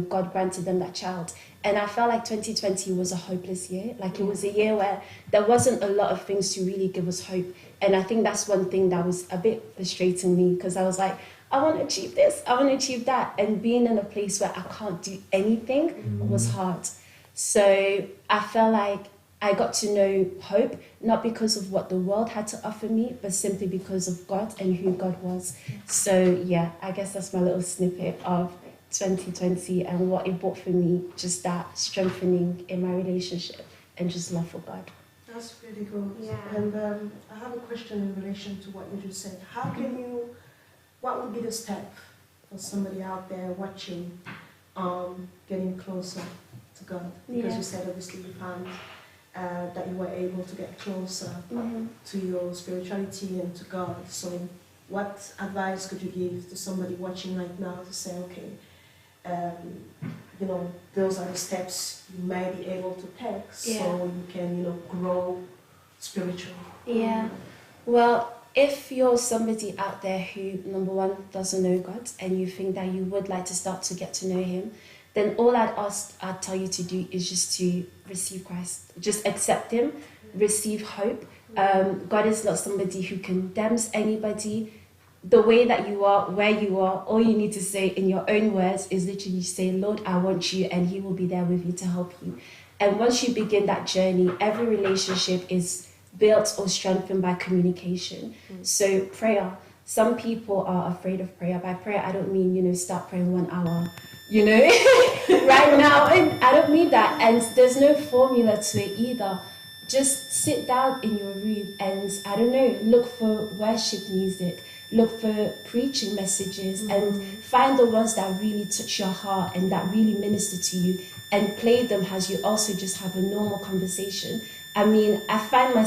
God granted them that child. And I felt like 2020 was a hopeless year. Like, it was a year where there wasn't a lot of things to really give us hope. And I think that's one thing that was a bit frustrating me, because I was like, I want to achieve this, I want to achieve that. And being in a place where I can't do anything was hard. So I felt like I got to know hope, not because of what the world had to offer me, but simply because of God and who God was. So yeah, I guess that's my little snippet of 2020 and what it brought for me, just that strengthening in my relationship and just love for God. That's really good. Yeah. And I have a question in relation to what you just said. What would be the step for somebody out there watching, getting closer to God? Because you said obviously you found that you were able to get closer to your spirituality and to God. So what advice could you give to somebody watching right now to say, okay, those are the steps you may be able to take so you can, grow spiritually? Yeah. Well, if you're somebody out there who, number one, doesn't know God, and you think that you would like to start to get to know Him, then all I'd tell you to do is just to receive Christ. Just accept Him, receive hope. God is not somebody who condemns anybody. The way that you are, where you are, all you need to say in your own words is literally say, Lord, I want you, and He will be there with you to help you. And once you begin that journey, every relationship is built or strengthened by communication. So prayer, some people are afraid of prayer. By prayer, I don't mean, start praying 1 hour, right now. And I don't mean that. And there's no formula to it either. Just sit down in your room and, I don't know, look for worship music, look for preaching messages, and find the ones that really touch your heart and that really minister to you, and play them as you also just have a normal conversation. I mean, I find it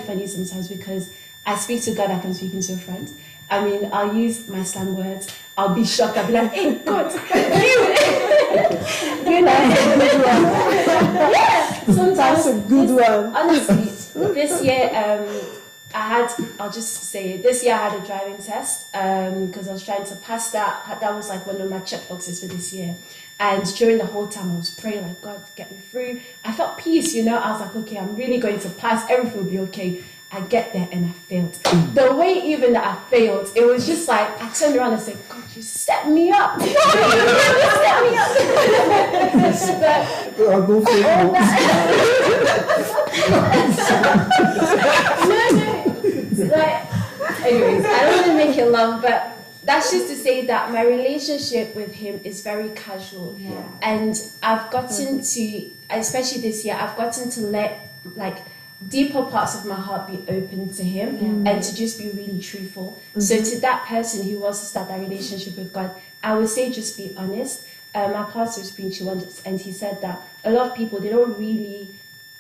funny sometimes because I speak to God like I'm speaking to a friend. I mean, I'll use my slang words. I'll be shocked. I'll be like, hey, God, yeah, sometimes That's a good one. Honestly, this year, I'll just say it, this year I had a driving test because I was trying to pass that. That was like one of my checkboxes for this year. And during the whole time I was praying like, God, get me through. I felt peace, I was like, okay, I'm really going to pass. Everything will be okay. I get there and I failed. The way even that I failed, it was just like, I turned around and said, God, you set me up. You set me up. I'll go for No. Anyways, I don't want to make it long, but that's just to say that my relationship with Him is very casual. Yeah. And I've gotten to, especially this year, I've gotten to let deeper parts of my heart be open to Him and to just be really truthful. So to that person who wants to start that relationship with God, I would say just be honest. My pastor was preaching once and he said that a lot of people, they don't really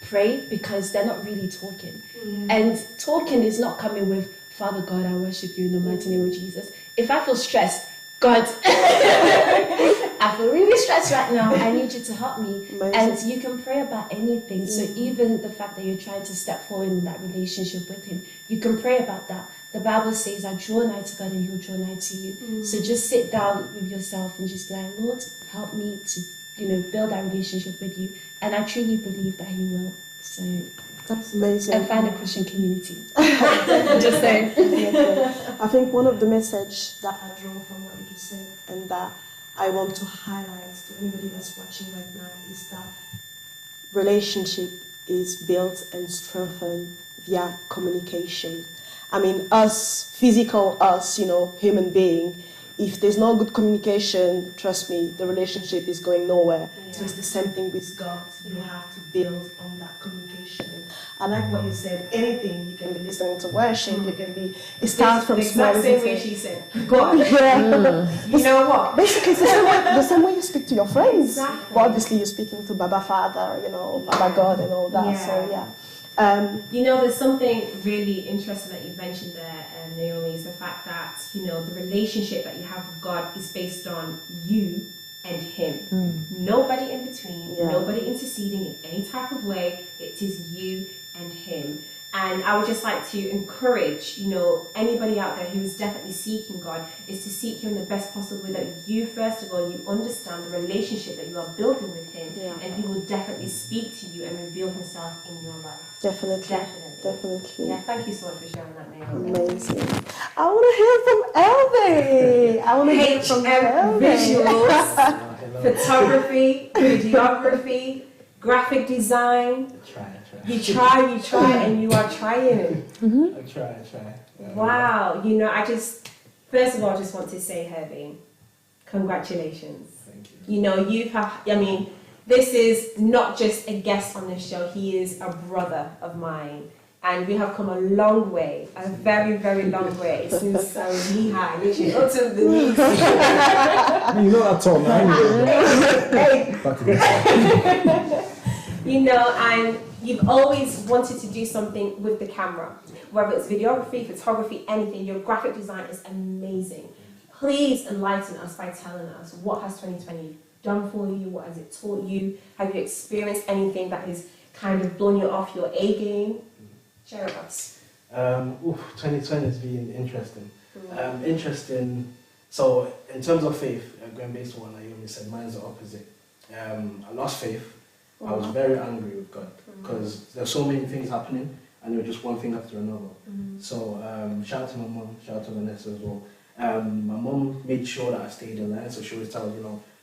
pray because they're not really talking. And talking is not coming with, Father God, I worship you in the mighty name of Jesus. If I feel stressed, God, I feel really stressed right now. I need you to help me. Amazing. And you can pray about anything. So even the fact that you're trying to step forward in that relationship with Him, you can pray about that. The Bible says, I draw nigh to God and He'll draw nigh to you. So just sit down with yourself and just be like, Lord, help me to, build that relationship with you. And I truly believe that He will. So That's amazing. and find a Christian community. Just saying. I think one of the message that I draw from what you just said and that I want to highlight to anybody that's watching right now is that relationship is built and strengthened via communication. I mean, human being, if there's no good communication, trust me, the relationship is going nowhere. Yeah. So it's the same thing with God. You have to build on that communication. I like what you said. Anything, you can be listening to worship, you can be, it starts from small. The exact same way she said. God. Yeah. You know what? Basically, it's the same way you speak to your friends. Exactly. But obviously, you're speaking to Baba Father, Baba God and all that. Yeah. So, yeah. There's something really interesting that you mentioned there, Naomi, is the fact that, the relationship that you have with God is based on you and Him. Nobody in between, nobody interceding in any type of way. It is you and Him. And I would just like to encourage, anybody out there who is definitely seeking God, is to seek Him in the best possible way, that you, first of all, you understand the relationship that you are building with Him, and He will definitely speak to you and reveal Himself in your life. Definitely. Yeah, thank you so much for sharing that, Naomi. Amazing. I want to hear from Elvie. I want to hear from visuals, photography, videography, graphic design. You try, and you are trying. I try. Wow. First of all, I just want to say, Herbie, congratulations. Thank you. This is not just a guest on this show. He is a brother of mine. And we have come a long way, a very, very long way since knee high, literally up to the knees. That tall, man. And you've always wanted to do something with the camera, whether it's videography, photography, anything. Your graphic design is amazing. Please enlighten us by telling us, what has 2020 done for you? What has it taught you? Have you experienced anything that has kind of blown you off your A game? Share with us. 2020 has been interesting. Interesting. So in terms of faith, going based on what Naomi said, mine's the opposite. I lost faith. I was very angry with God because there's so many things happening and it was just one thing after another. So shout out to my mom, shout out to Vanessa as well. My mom made sure that I stayed in line, so she always tells,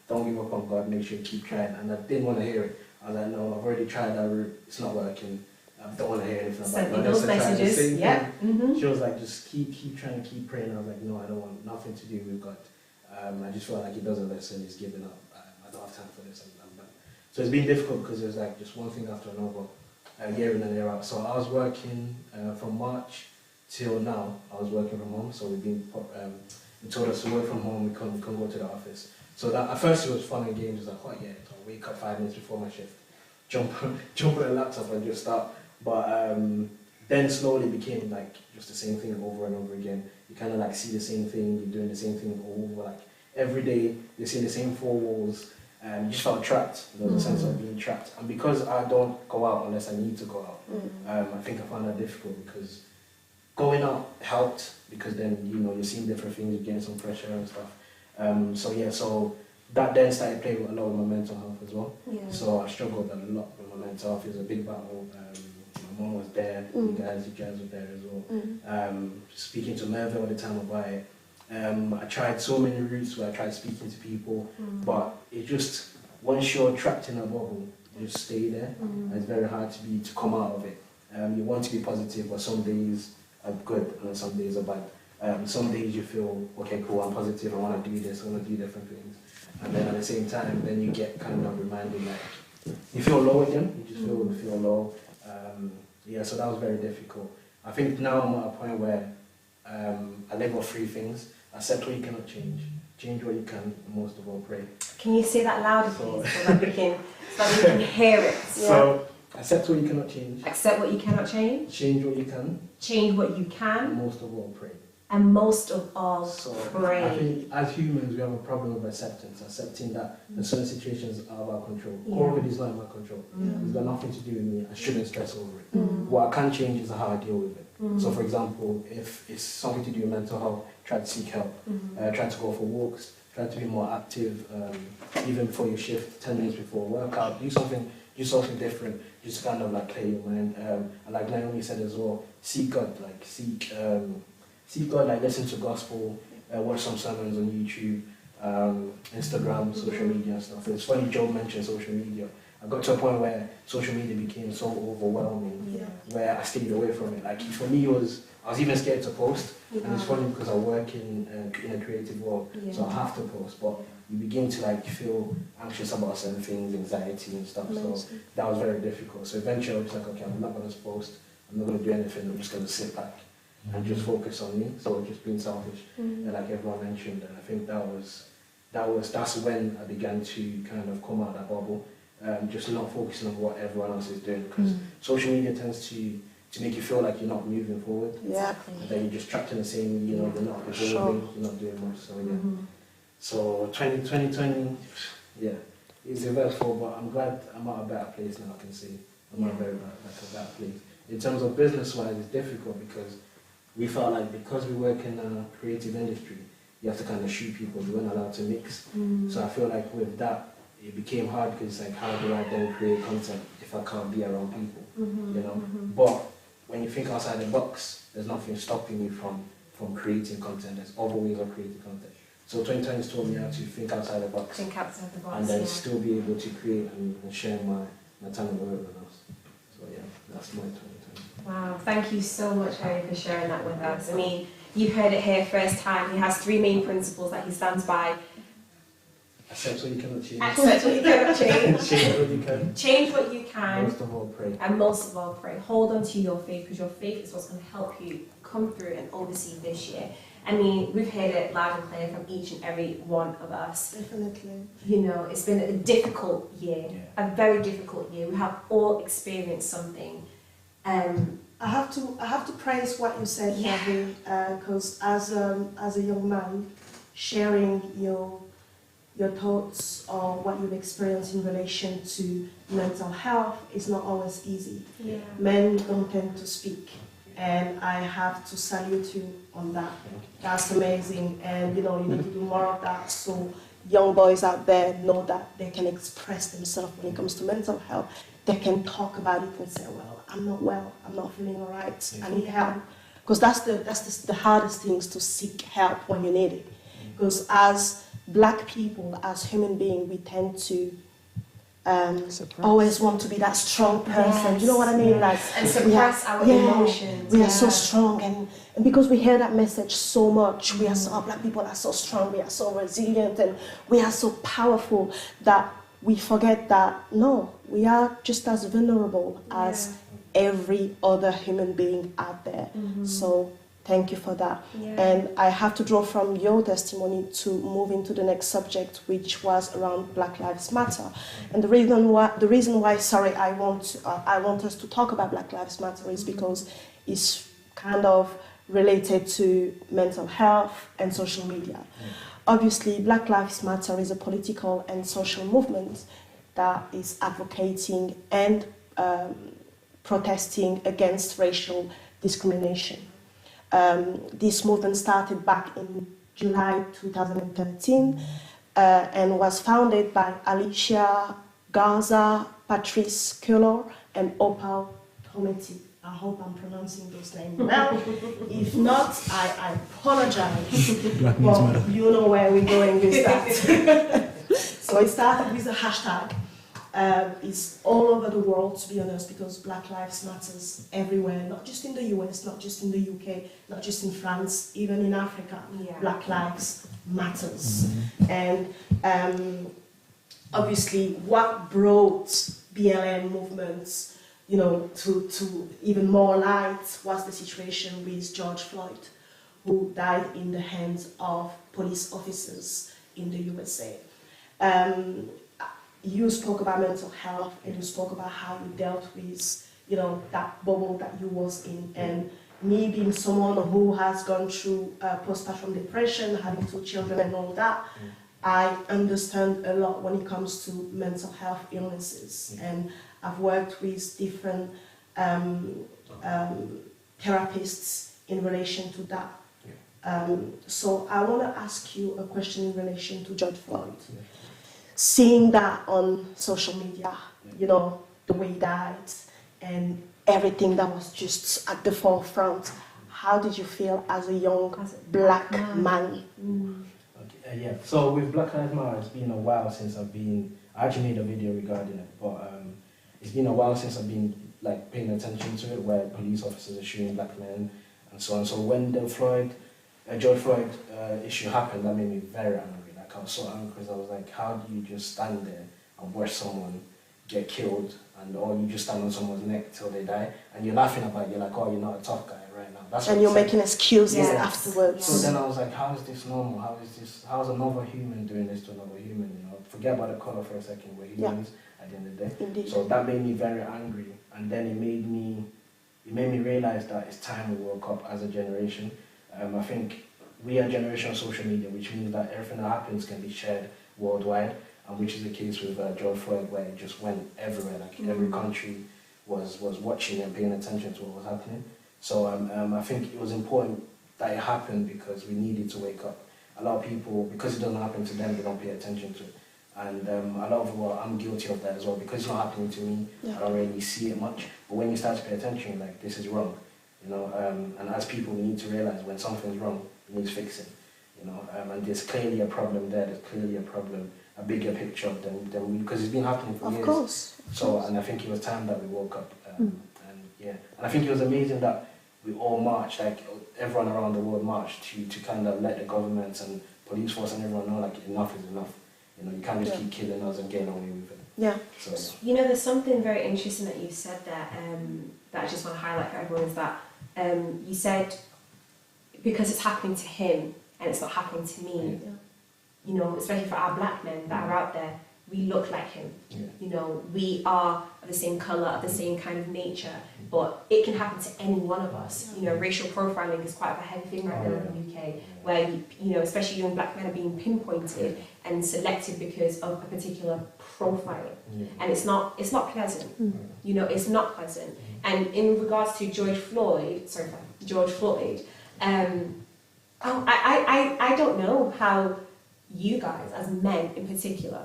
don't give up on God, make sure you keep trying. And I didn't want to hear it. I was like, no, I've already tried that route, it's not working. I don't want to hear anything about Send God. me those messages. Yeah. She was like, just keep trying, keep praying. I was like, no, I don't want nothing to do with God. I just felt like he doesn't listen, he's giving up. I don't have time for this. I'm done. So it's been difficult because it was like just one thing after another, year in and year out. So I was working from March till now. I was working from home. So we've been told us to work from home. We couldn't go to the office. So that at first it was fun and games. It was like, oh yeah, I'll wake up 5 minutes before my shift, jump on the laptop and just start. But then slowly became like just the same thing over and over again. You kind of like see the same thing, you're doing the same thing over, like every day you're seeing the same four walls. You just felt trapped. There was a sense of being trapped. And because I don't go out unless I need to go out, I think I found that difficult because going out helped because then you're seeing different things, you're getting some fresh air and stuff. So that then started playing with a lot of my mental health as well. Yeah. So I struggled a lot with my mental health. It was a big battle. My mom was there, you guys were there as well. Speaking to Mervyn all the time about it. I tried so many routes where I tried speaking to people, but it just, once you're trapped in a bubble, you just stay there. And it's very hard to come out of it. You want to be positive, but some days are good and some days are bad. Some days you feel, okay, cool, I'm positive, I want to do this, I want to do different things. And then at the same time, then you get kind of reminded like, you feel low again, you just feel low. So that was very difficult. I think now I'm at a point where I live off three things. Accept what you cannot change, change what you can, and most of all pray. Can you say that louder, please, so that we can hear it? Yeah. So, accept what you cannot change. Accept what you cannot change. Change what you can. Change what you can. And most of all, pray. And most of all, pray. I think as humans, we have a problem with acceptance, accepting that in certain situations are out of our control. COVID is not in my control. It's got nothing to do with me. I shouldn't stress over it. What I can change is how I deal with it. So, for example, if it's something to do with mental health, try to seek help. Try to go for walks. Try to be more active, even before your shift, 10 minutes before workout. Do something different. Just kind of like clear your mind. And like Naomi said as well, seek God. Like seek God. Like listen to gospel. Watch some sermons on YouTube, Instagram, social media and stuff. It's funny Joe mentioned social media. I got to a point where social media became so overwhelming, where I stayed away from it. Like for me, I was even scared to post. And it's funny because I work in a creative world, so I have to post. But you begin to like feel anxious about certain things, anxiety and stuff. So that was very difficult. So eventually I was like, okay, I'm not going to post. I'm not going to do anything. I'm just going to sit back and just focus on me. So just being selfish, and like everyone mentioned. And I think that's when I began to kind of come out of that bubble. Just not focusing on what everyone else is doing, because social media tends to make you feel like you're not moving forward. Yeah. And then you're just trapped in the same, you're not evolving, you're not doing much. So So 2020, it's eventful, but I'm glad I'm at a better place now. I can see I'm at a better place. In terms of business-wise, it's difficult because we felt like because we work in a creative industry, you have to kind of shoot people. We weren't allowed to mix. So I feel like with that, it became hard because like, how do I then create content if I can't be around people, But when you think outside the box, there's nothing stopping you from creating content. There's other ways of creating content. So 2020 has taught me how to think outside the box. Think outside the box, and then still be able to create and share my talent with everyone else. So yeah, that's my 2020. Wow, thank you so much, Harry, for sharing that with us. I mean, you heard it here first time. He has 3 main principles that he stands by. Accept what you cannot change. Accept what you cannot change. Change what you can. Change what you can. Most of all, pray. And most of all, pray. Hold on to your faith, because your faith is what's going to help you come through and oversee this year. I mean, we've heard it loud and clear from each and every one of us. Definitely. It's been a difficult year, a very difficult year. We have all experienced something. I have to praise what you said, Gavin, because as a young man, sharing your thoughts or what you've experienced in relation to mental health is not always easy. Men don't tend to speak, and I have to salute you on that. That's amazing, and you need to do more of that so young boys out there know that they can express themselves when it comes to mental health. They can talk about it and say, well, I'm not feeling all right, I need help. Because that's the hardest things, to seek help when you need it. Because as Black people, as human beings, we tend to always want to be that strong person. You know what I mean? Like, and suppress our emotions. We are so strong, and because we hear that message so much, we are so, Black people are so strong, we are so resilient, and we are so powerful that we forget that no, we are just as vulnerable as every other human being out there. So thank you for that. And I have to draw from your testimony to move into the next subject, which was around Black Lives Matter. And the reason why, sorry, I want us to talk about Black Lives Matter is because it's kind of related to mental health and social media. Obviously, Black Lives Matter is a political and social movement that is advocating and protesting against racial discrimination. This movement started back in July 2013 and was founded by Alicia Garza, Patrice Cullor, and Opal Tometi. I hope I'm pronouncing those names well. If not, I apologize. But you know where we're going with that. So it started with a hashtag. It's all over the world, to be honest, because Black Lives Matters everywhere, not just in the US, not just in the UK, not just in France, even in Africa. Black Lives Matters. And obviously what brought BLM movements to even more light was the situation with George Floyd, who died in the hands of police officers in the USA. You spoke about mental health, and you spoke about how you dealt with, that bubble that you was in. And me being someone who has gone through postpartum depression, having 2 children and all that, I understand a lot when it comes to mental health illnesses. And I've worked with different therapists in relation to that. So I want to ask you a question in relation to George Floyd. Seeing that on social media, the way he died and everything that was just at the forefront, how did you feel as a young Black man? So with Black Lives Matter, it's been a while since I actually made a video regarding it, but it's been a while since I've been paying attention to it, where police officers are shooting Black men and so on. So when the George Floyd issue happened, that made me very angry. I was so angry because I was like, how do you just stand there and watch someone get killed, or you just stand on someone's neck till they die, and you're laughing about it, you're like, oh, you're not a tough guy right now. And you're making excuses afterwards. So then I was like, how is this normal? How's another human doing this to another human? Forget about the color for a second, we're humans at the end of the day. Indeed. So that made me very angry, and then it made me realize that it's time we woke up as a generation. I think we are a generation of social media, which means that everything that happens can be shared worldwide, and which is the case with George Floyd, where it just went everywhere. Every country was watching and paying attention to what was happening. So I think it was important that it happened because we needed to wake up. A lot of people, because it doesn't happen to them, they don't pay attention to it. And a lot of people, I'm guilty of that as well, because it's not happening to me. I don't really see it much. But when you start to pay attention, you're like, this is wrong. And as people, we need to realize when something's wrong, we need to fix it. And there's clearly a problem there. There's clearly a problem, a bigger picture than we, because it's been happening for years. Of course. And I think it was time that we woke up. And I think it was amazing that we all marched, everyone around the world marched to kind of let the governments and police force and everyone know enough is enough. You can't just keep killing us and getting away with it. Yeah. So, there's something very interesting that you said there that I just want to highlight for everyone, is that you said because it's happening to him and it's not happening to me, especially for our Black men that are out there, we look like him. Yeah. You know, we are of the same colour, of the same kind of nature, but it can happen to any one of us. You know, racial profiling is quite a heavy thing right now in the UK, where, you know, especially young black men are being pinpointed and selected because of a particular profile. And it's not pleasant. You know, it's not pleasant. And in regards to George Floyd, I don't know how you guys, as men in particular,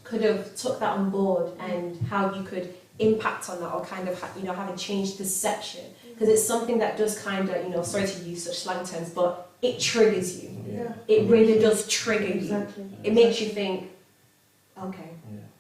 could have took that on board and how you could impact on that, or kind of, you know, have a changed perception, because it's something that does kind of, you know, sorry to use such slang terms, but it triggers you. It really does trigger you. It makes you think, okay.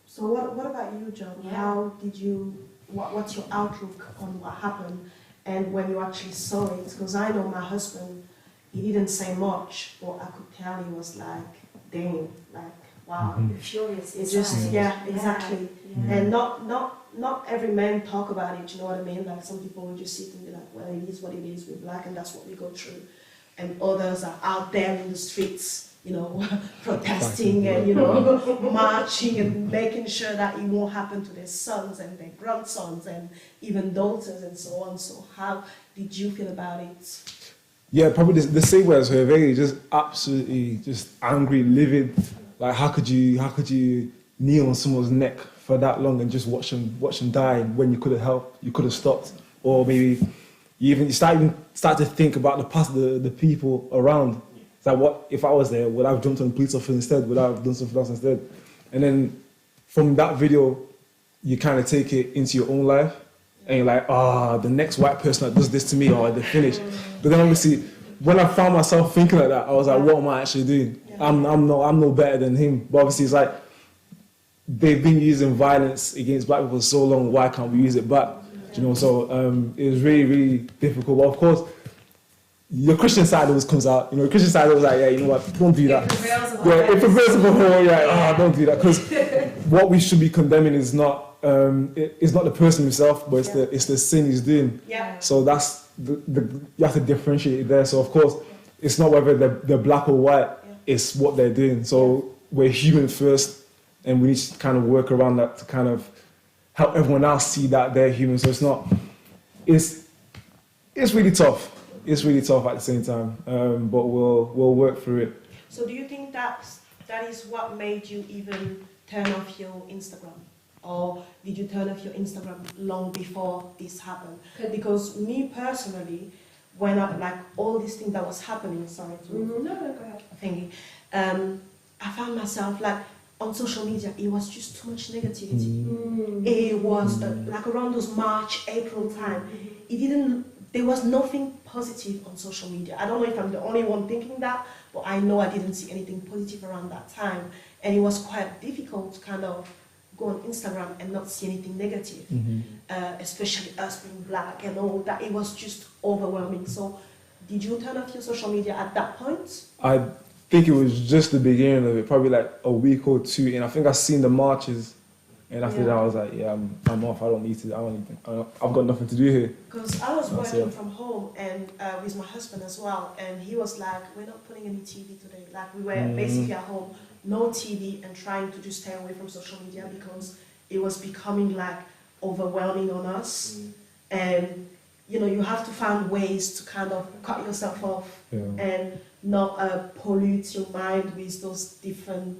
So what about you, John? How did you, what's your outlook on what happened and when you actually saw it? Because I know my husband, he didn't say much, but I could tell he was like, dang, like, wow. Furious. It's just, exactly. And not every man talk about it, you know what I mean? Like some people will just sit and be like, well, it is what it is, we're black and that's what we go through. And others are out there in the streets, you know, protesting and, you know, marching and making sure that it won't happen to their sons and their grandsons and even daughters and so on. So how did you feel about it? Yeah, probably the same way as her, very just absolutely just angry, livid. Like how could you kneel on someone's neck for that long and just watch them die when you could have helped, you could have stopped, or maybe you start to think about the past, the people around. It's like, what if I was there? Would I have jumped on the police officer instead? Would I have done something else instead? And then from that video, you kind of take it into your own life, and you're like, the next white person that does this to me, or they're finished. But then obviously, when I found myself thinking like that, I was like, what am I actually doing? I'm no better than him. But obviously, it's like they've been using violence against black people for so long. Why can't we use it back? You know, so it was really, really difficult. But of course, your Christian side always comes out. You know, the Christian side was like, yeah, you know what, don't do that. It prevails of a whole, yeah, don't do that. Because what we should be condemning is not the person himself, but it's the sin he's doing. Yeah. So that's you have to differentiate it there. So of course, it's not whether they're black or white, it's what they're doing. So we're human first, and we need to kind of work around that to kind of help everyone else see that they're human. So it's really tough. It's really tough at the same time, but we'll work through it. So do you think that is what made you even turn off your Instagram? Or did you turn off your Instagram long before this happened? Because me personally, when all these things that was happening, sorry to No, go ahead. thingy, I found myself like on social media, it was just too much negativity. It was like around those March, April time. There was nothing positive on social media. I don't know if I'm the only one thinking that, but I know I didn't see anything positive around that time. And it was quite difficult to kind of go on Instagram and not see anything negative, especially us being black and all that. It was just overwhelming. So did you turn off your social media at that point? I think it was just the beginning of it, probably like a week or two, and I think I seen the marches, and after that I was like, I'm off. I don't need to. I've got nothing to do here. Because I was working from home and with my husband as well, and he was like, we're not putting any TV today. Like we were basically at home, no TV, and trying to just stay away from social media because it was becoming like overwhelming on us, and you know, you have to find ways to kind of cut yourself off and not pollute your mind with those different.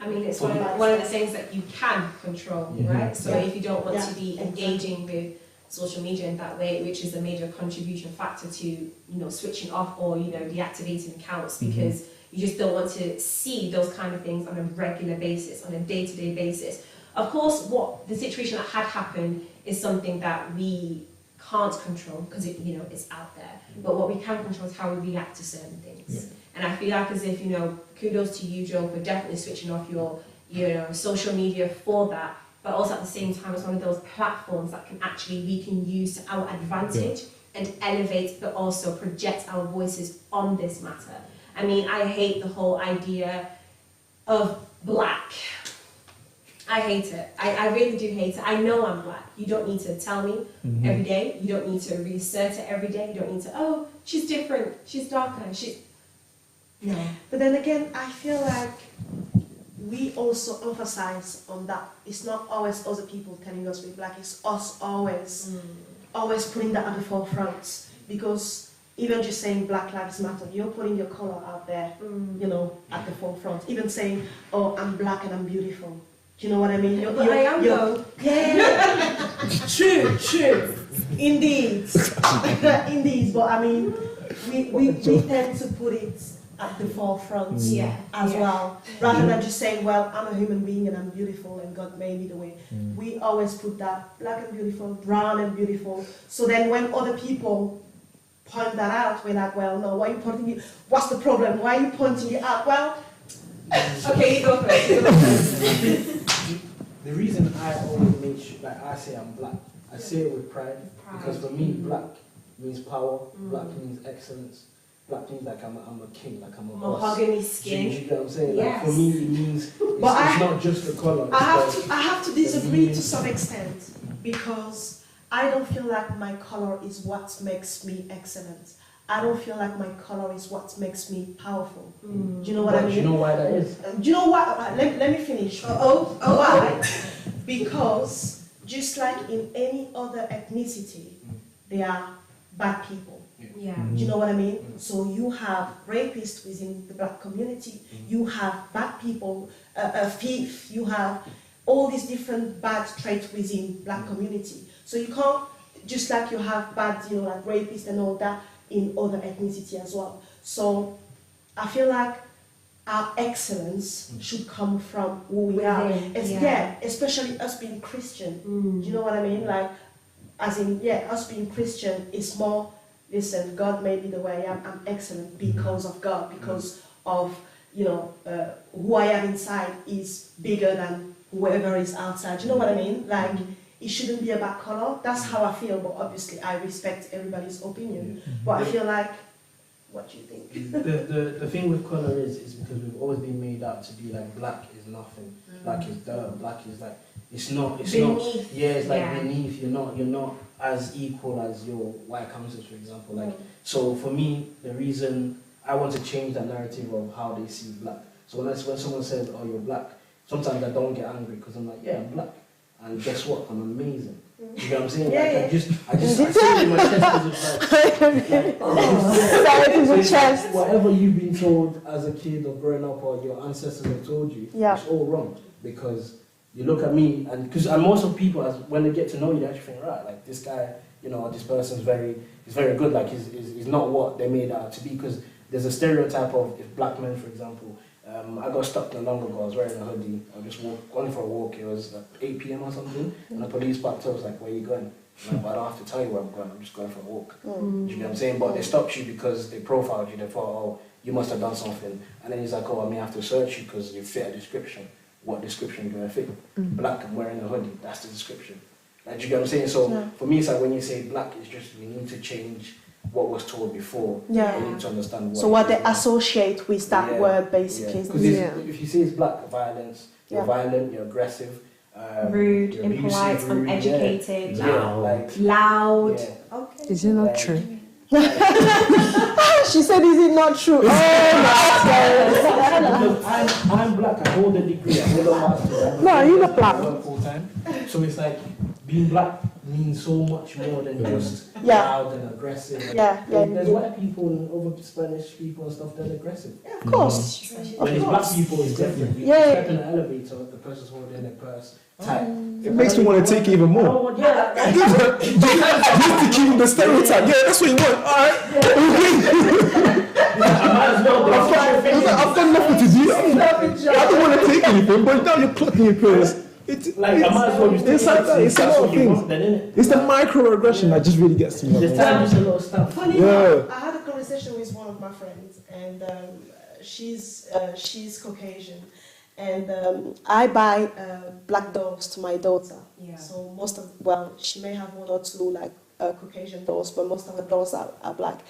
I mean, it's one of the things that you can control, right? So if you don't want to be engaging with social media in that way, which is a major contribution factor to, you know, switching off or, you know, deactivating accounts, because you just don't want to see those kind of things on a regular basis, on a day-to-day basis. Of course, what the situation that had happened is something that we can't control because it's out there. But what we can control is how we react to certain things. And I feel like as if, you know, kudos to you, Joe, for definitely switching off your, you know, social media for that. But also at the same time, it's one of those platforms that we can use to our advantage and elevate, but also project our voices on this matter. I mean, I hate the whole idea of black. I hate it. I really do hate it. I know I'm black. You don't need to tell me every day. You don't need to reassert it every day. You don't need to, oh, she's different. She's darker. No. But then again, I feel like we also emphasize on that. It's not always other people telling us we're black, it's us always putting that at the forefront. Because even just saying Black Lives Matter, you're putting your color out there, you know, at the forefront. Even saying, oh, I'm black and I'm beautiful. Do you know what I mean? But I am though. Yeah. True. Indeed. Indeed. But I mean, we tend to put it at the forefront as well. Rather than just saying, well, I'm a human being and I'm beautiful and God made me the way. We always put that black and beautiful, brown and beautiful. So then when other people point that out, we're like, well, no, why are you pointing it? What's the problem? Why are you pointing it out? Well, okay, you go first. The reason I always make sure, like I say I'm black, I say it with pride, because for me, black means power, black means excellence, black means like I'm a king, like I'm a boss. Mahogany skin. You get what I'm saying? Yes. Like for me, it means it's not just the color. I have to disagree to some extent, because I don't feel like my color is what makes me excellent. I don't feel like my color is what makes me powerful. Do you know what I mean? Do you know why that is? Do you know why? Let me finish. Why? Because just like in any other ethnicity, there are bad people. Yeah. Do you know what I mean? So you have rapists within the black community, you have bad people, thief, you have all these different bad traits within black community. So you can't, just like you have bad, you know, like rapists and all that in other ethnicity as well. So I feel like our excellence should come from who we are. Especially us being Christian. Do you know what I mean? Like, as in, us being Christian is more, listen, God made me the way I am. I'm excellent because of God, because of, you know, who I am inside is bigger than whoever is outside. Do you know what I mean? Like, it shouldn't be about color. That's how I feel, but obviously I respect everybody's opinion. But I feel like, what do you think? The thing with color is because we've always been made out to be like black is nothing, black is dirt, black is like it's not. Yeah, it's like beneath. You're not as equal as your white counselors, for example. Like so, for me, the reason I want to change the narrative of how they see black. So when someone says, "Oh, you're black," sometimes I don't get angry because I'm like, "Yeah, I'm black." And guess what? I'm amazing. You know what I'm saying? I just say it in my chest. Whatever you've been told as a kid or growing up, or your ancestors have told you, it's all wrong. Because you look at me, and most of people, when they get to know you, they actually think, right, like this guy, you know, this person's very good. Like he's not what they made out to be. Because there's a stereotype of if black men, for example. I got stopped not long ago. I was wearing a hoodie. I was just going for a walk. It was like 8 p.m. or something, and the police parked up. I was like, "Where are you going?" Like, I don't have to tell you where I'm going. I'm just going for a walk. Do you know what I'm saying? But they stopped you because they profiled you. They thought, "Oh, you must have done something." And then he's like, "Oh, I may have to search you because you fit a description." What description do I fit? Black. I'm wearing a hoodie. That's the description. Like, do you get what I'm saying? So for me, it's like when you say black, it's just we need to change what was told before. We need to understand what they associate with that word, basically. Because if you say it's black, violence, you're violent, you're aggressive, rude, you're impolite, abusive, uneducated, like, loud. Okay. Is it not true? She said, "Is it not true?" Oh my God! I'm black. I hold a degree. I hold a master's. No, you're not black. I work full time. So it's like being black means so much more than just loud and aggressive. There's white people and over Spanish people and stuff that are aggressive. Yeah, of course. When it's black people, it's different. You step in an elevator, the person's holding their purse tight. It makes me want to take it even more. Just to keep the stereotype. Yeah, that's what you want. All right. I've done nothing to do. I don't want to take anything, but now you're plucking your purse. It's like I might as well just it's like that. It's a lot of things. It's the microaggression that just really gets to me. There's a lot of stuff. Funny enough, I had a conversation with one of my friends, and she's Caucasian, and I buy black dolls to my daughter. So she may have one or two like Caucasian dolls, but most of the dolls are black.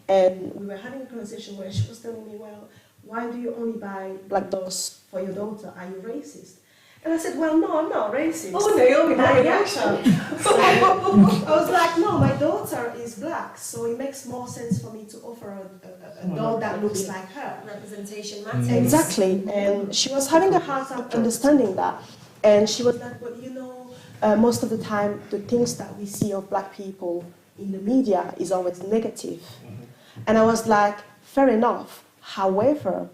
And we were having a conversation where she was telling me, "Well, why do you only buy black dolls for your daughter? Are you racist?" And I said, well, no, I'm not racist. Oh, Naomi, My that reaction. So I was like, no, my daughter is black, so it makes more sense for me to offer a doll that looks like her. representation matters. Exactly. And she was having a hard time understanding that. And she was like, but you know, most of the time, the things that we see of black people in the media is always negative. And I was like, fair enough. However,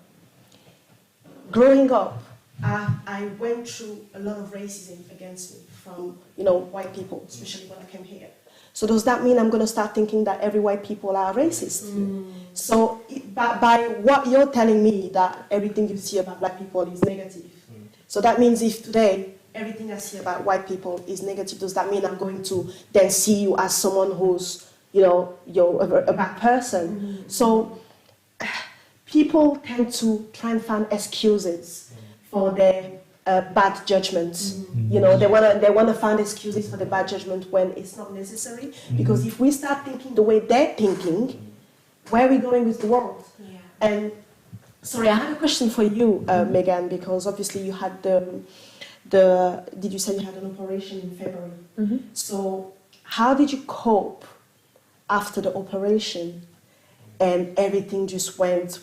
growing up, I went through a lot of racism against me from, white people, especially when I came here. So does that mean I'm going to start thinking that every white people are racist? So by what you're telling me that everything you see about black people is negative. So that means if today everything I see about white people is negative, does that mean I'm going to then see you as someone who's, you're a bad person? So people tend to try and find excuses for their bad judgment. They want to find excuses for the bad judgment when it's not necessary. Because if we start thinking the way they're thinking, where are we going with the world? Yeah. And sorry, I have a question for you, Megan, because obviously you had did you say you had an operation in February? So how did you cope after the operation and everything just went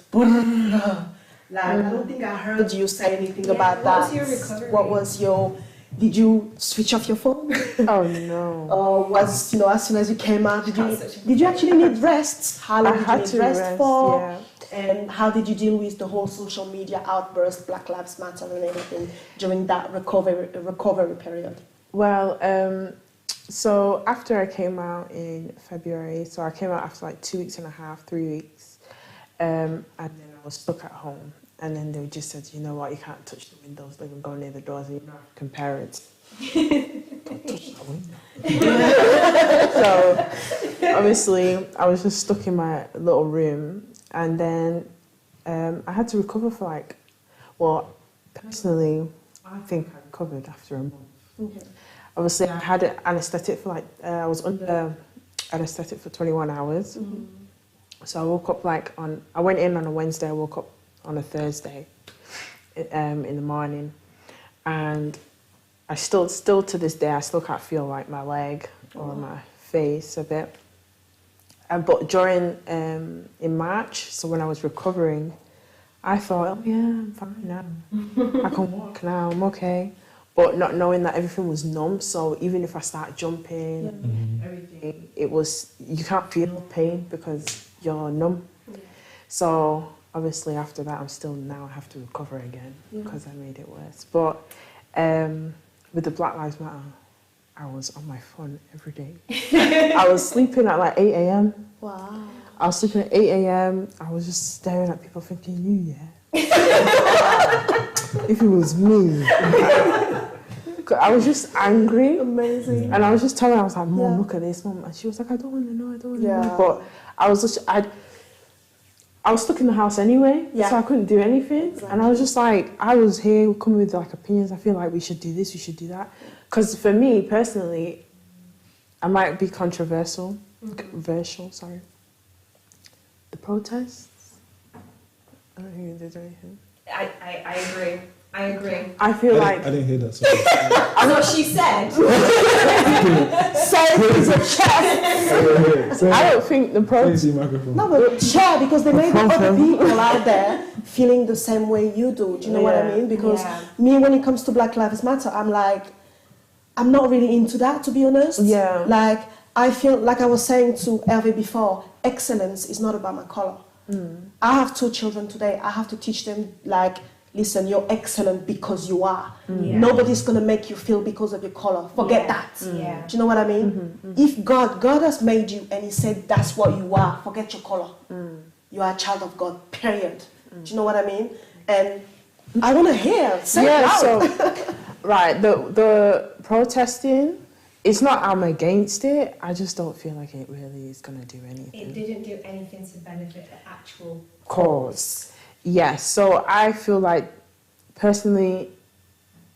like, I don't think I heard you say anything about that. What was your recovery? What was did you switch off your phone? Oh no. Or was, as soon as you came out, did you actually need rest? How long did you need rest for? Yeah. And how did you deal with the whole social media outburst, Black Lives Matter and everything during that recovery period? Well, so after I came out in February, so I came out after like 2 weeks and a half, 3 weeks, and then I was stuck at home. And then they just said, you know what, you can't touch the windows, don't even go near the doors, and you don't have to compare it. Don't touch that window. So obviously I was just stuck in my little room, and then I had to recover for personally, I think I recovered after a month. Okay. Obviously, I had anaesthetic for I was under anaesthetic for 21 hours. So I woke up I went in on a Wednesday, I woke up on a Thursday in the morning. And I still to this day, I still can't feel my leg or my face a bit. But during, in March, so when I was recovering, I thought, oh yeah, I'm fine now. I can walk now, I'm okay. But not knowing that everything was numb, so even if I start jumping, everything, you can't feel pain because you're numb. Yeah. So obviously after that, I have to recover again because I made it worse. But with the Black Lives Matter, I was on my phone every day. I was sleeping at 8 a.m. Wow. I was sleeping at 8 a.m. I was just staring at people thinking, if it was me. I was just angry. Amazing. And I was just telling her, I was like, Mom, look at this, Mom. And she was like, I don't want to know, I don't want to know. But I was stuck in the house anyway, so I couldn't do anything. Exactly. And I was just I was here coming with opinions. I feel like we should do this, we should do that. Because for me, personally, I might be controversial, sorry. The protests, I don't think they did anything. I agree. I feel I didn't hear that. Sorry. That's what she said. Say it is a chest. I don't think the protests... No, but sure, because there may be other people out there feeling the same way you do. Do you know what I mean? Because me, when it comes to Black Lives Matter, I'm not really into that, to be honest. Yeah. I feel like I was saying to Hervé before, excellence is not about my color. I have 2 children today. I have to teach them, listen, you're excellent because you are. Nobody's going to make you feel because of your color. Forget that. Do you know what I mean? If God has made you and he said that's what you are, forget your color. You are a child of God, period. Do you know what I mean? And I want to hear, say it loud. So, right, the protesting, it's not I'm against it, I just don't feel like it really is going to do anything. It didn't do anything to benefit the actual cause. Yes, so I feel like, personally,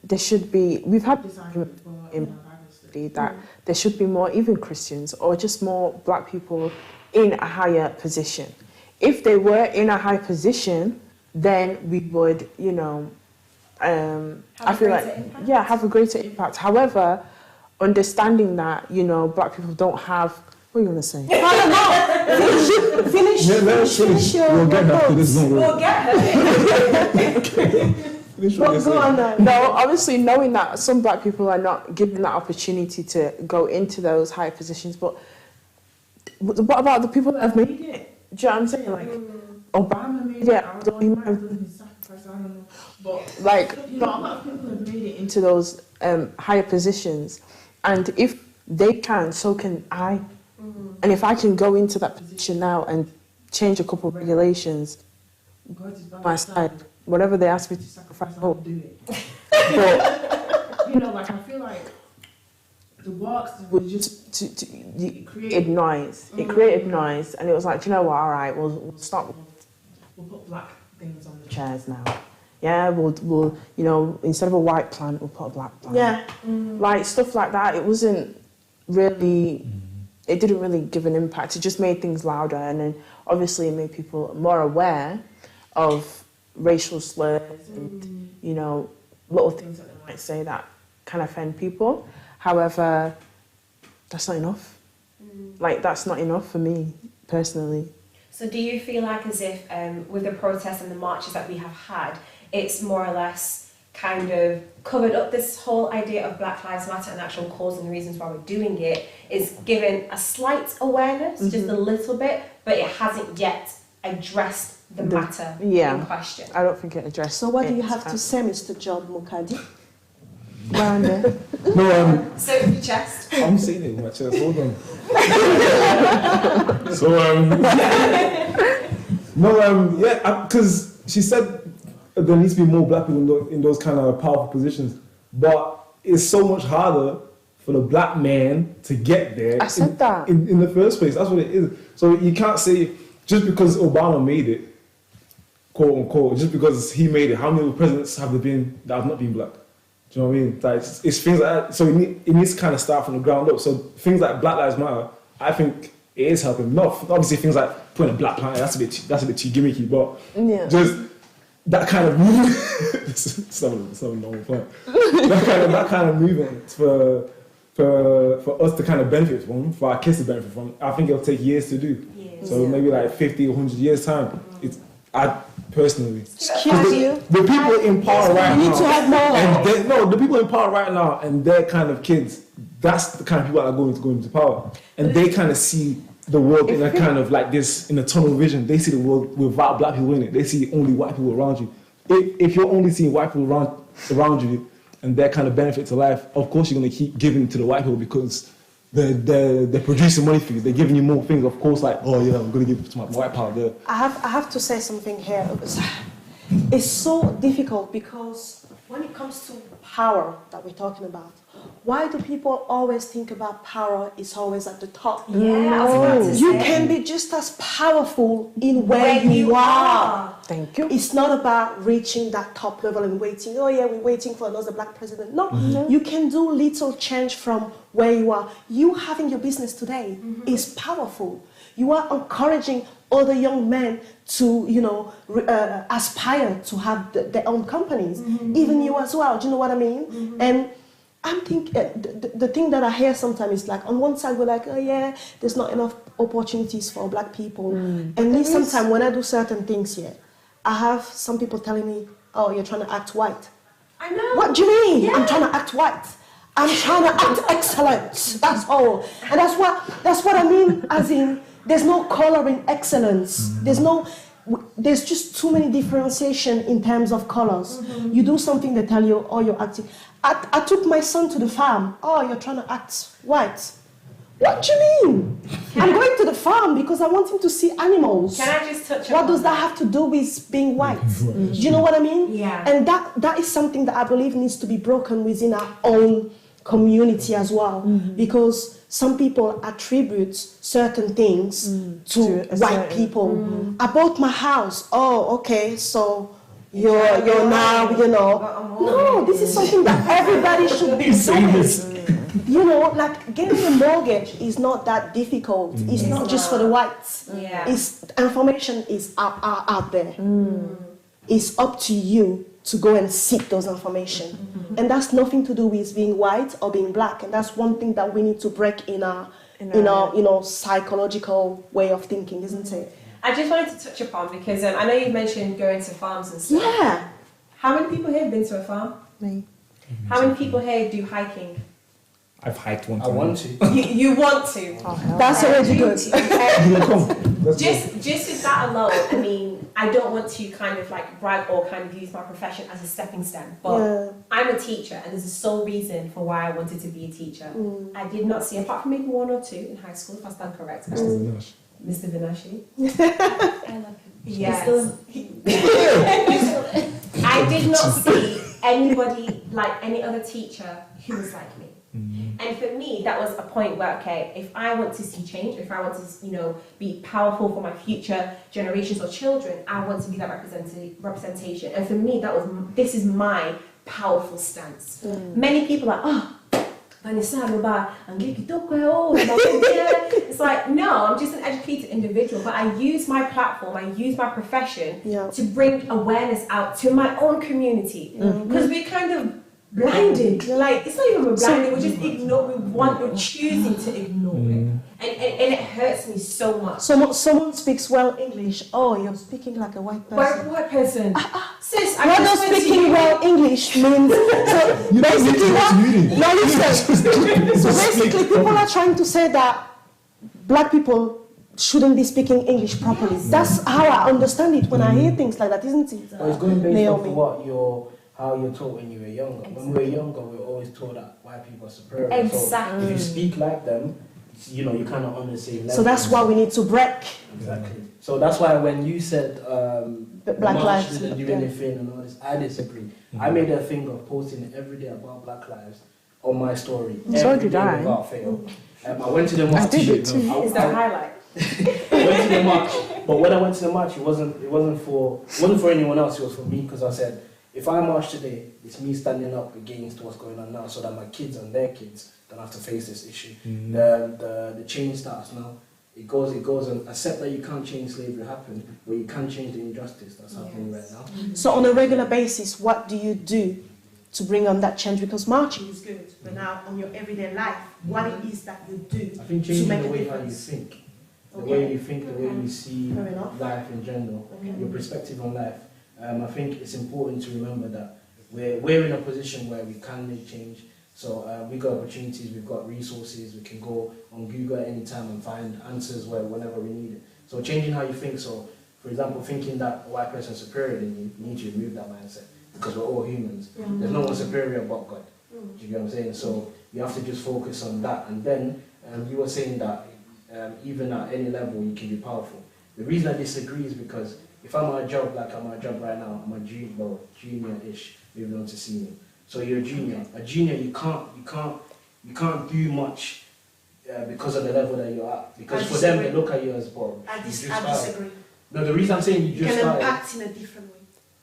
there should be, we've had this argument before in Bible study, that there should be more, even Christians, or just more black people in a higher position. If they were in a high position, then we would, I feel like have a greater impact. However, understanding that black people don't have. What are you gonna say? Finish. We'll get her after this. We'll get her. Go on then. No, obviously knowing that some black people are not given that opportunity to go into those high positions, but what about the people that have made it? Do you know what I'm saying? Like Obama made it. Although he might have done his sacrifice, I don't know. But like a lot of people have made it into those higher positions, and if they can, so can I. And if I can go into that position now and change a couple of regulations, God is by my side. Whatever they ask me to sacrifice, I will do it. But I feel like the works was just it created noise. It created noise, and it was like, what? All right, we'll stop. We'll put black things on the chairs now. Yeah, we'll instead of a white plant, we'll put a black plant. Yeah, like stuff like that. It wasn't really. It didn't really give an impact. It just made things louder, and then obviously it made people more aware of racial slurs and little things that they might say that can offend people. However, that's not enough. Like that's not enough for me personally. So do you feel like as if with the protests and the marches that we have had, it's more or less kind of covered up this whole idea of Black Lives Matter and actual cause and the reasons why we're doing it, is given a slight awareness, just a little bit, but it hasn't yet addressed the matter in question? I don't think it addressed. So what do you have to say, Mr. John Mukadi? No, so your chest. I'm saying it with my chest. Hold on. Because she said there needs to be more black people in those kind of powerful positions, but it's so much harder for the black man to get there. I said that in the first place. That's what it is. So you can't say just because Obama made it, quote unquote, just because he made it. How many presidents have there been that have not been black? Do you know what I mean? Like it's things like that. So it needs to kind of start from the ground up. So things like Black Lives Matter, I think it is helping. Not obviously things like putting a black planet. That's a bit too gimmicky, but just that kind of movement. it's not a normal point. that kind of movement for us to kind of benefit from, for our kids to benefit from, I think it'll take years to do. So maybe like 50 or 100 years time. Personally, the people in power right now, the people in power right now and their kind of kids, that's the kind of people that are going into power, and they kind of see the world in a kind of like this, in a tunnel vision. They see the world without black people in it. They see only white people around you. If you're only seeing white people around you and their kind of benefit to life, of course you're going to keep giving to the white people because they're producing money for you. They're giving you more things. Of course, like, oh yeah, I'm going to give it to my white power there. I have to say something here. It's so difficult because when it comes to power that we're talking about, why do people always think about power is always at the top? You can be just as powerful in where you are. Thank you. It's not about reaching that top level and waiting, we're waiting for another black president. No, you can do little change from where you are. You having your business today is powerful. You are encouraging other young men to, aspire to have their own companies. Even you as well, do you know what I mean? And I'm thinking, the thing that I hear sometimes is like, on one side we're like, there's not enough opportunities for black people. And me sometimes when I do certain things here, I have some people telling me, oh, you're trying to act white. I know. What do you mean? Yeah. I'm trying to act white. I'm trying to act excellent. That's all. And that's what I mean, as in, there's no color in excellence. There's just too many differentiation in terms of colors. You do something, they tell you, oh, you're acting. I took my son to the farm. Oh, you're trying to act white. What do you mean? I'm going to the farm because I want him to see animals. Can I just touch on what does that have to do with being white? Do you know what I mean? Yeah. And that is something that I believe needs to be broken within our own community as well. Because some people attribute certain things to white people. I bought my house. Oh, okay, so you're now, No, this is something that everybody should be doing. Like getting a mortgage is not that difficult. It's not just for the whites. Yeah. Information is out there. It's up to you to go and seek those information. And that's nothing to do with being white or being black. And that's one thing that we need to break in our psychological way of thinking, isn't it? I just wanted to touch upon, because I know you mentioned going to farms and stuff. Yeah. How many people here have been to a farm? Me. How many people here do hiking? I've hiked one I time. want to. You want to? That's already good. Just with that alone, I mean, I don't want to kind of like brag or kind of use my profession as a stepping stone, but I'm a teacher, and there's a sole reason for why I wanted to be a teacher. I did not see, apart from maybe 1 or 2 in high school, if I stand correct. Mr. Vinashi. I love him. Yes. I did not see anybody like any other teacher who was like me. And for me, that was a point where, okay, if I want to see change, if I want to, be powerful for my future generations or children, I want to be that representation. And for me, this is my powerful stance. Many people are like, it's like, no, I'm just an educated individual, but I use my platform, I use my profession to bring awareness out to my own community. Because we're kind of blinded. Like, it's not even we're blinded, we're just we're choosing to ignore it. And it hurts me so much. Someone speaks well English. Oh, you're speaking like a white person. White person? Sis, what does speaking well English means? So basically, people are trying to say that black people shouldn't be speaking English properly. That's how I understand it when I hear things like that, isn't it? Well, it's going based off how you're taught when you were younger. Exactly. When we were younger, we were always taught that white people are superior. Exactly. So if you speak like them, you're kind of on the same level. So that's why we need to break. Exactly. So that's why when you said Black lives didn't do anything and all this, I disagree. I made a thing of posting every day about Black lives on my story. So did I. Without fail. I went to the march. I did it too. Is that a highlight? I went to the march, but when I went to the march, it wasn't for anyone else. It was for me, because I said, if I march today, it's me standing up against what's going on now, so that my kids and their kids don't have to face this issue. The change starts now. It goes, and accept that you can't change slavery happen, but you can change the injustice that's happening right now. So on a regular basis, what do you do to bring on that change? Because marching is good, but now on your everyday life, what it is that you do I think to changing make the a way how you difference? think, the way you think, the way you see Fair enough. life in general, your perspective on life. I think it's important to remember that we're in a position where we can make change. So we've got opportunities, we've got resources, we can go on Google at any time and find answers whenever we need it. So changing how you think, so for example, thinking that a white person is superior than you need to remove that mindset, because we're all humans. There's no one superior but God. Do you get what I'm saying? So you have to just focus on that. And then you were saying that even at any level you can be powerful. The reason I disagree is because if I'm at a job like I'm at a job right now, I'm a junior-ish, moving on to senior. So you're a junior. A junior, you can't do much because of the level that you're at. Because for them, they look at you as boring. I disagree. No, the reason I'm saying you just started. You can impact in a different way.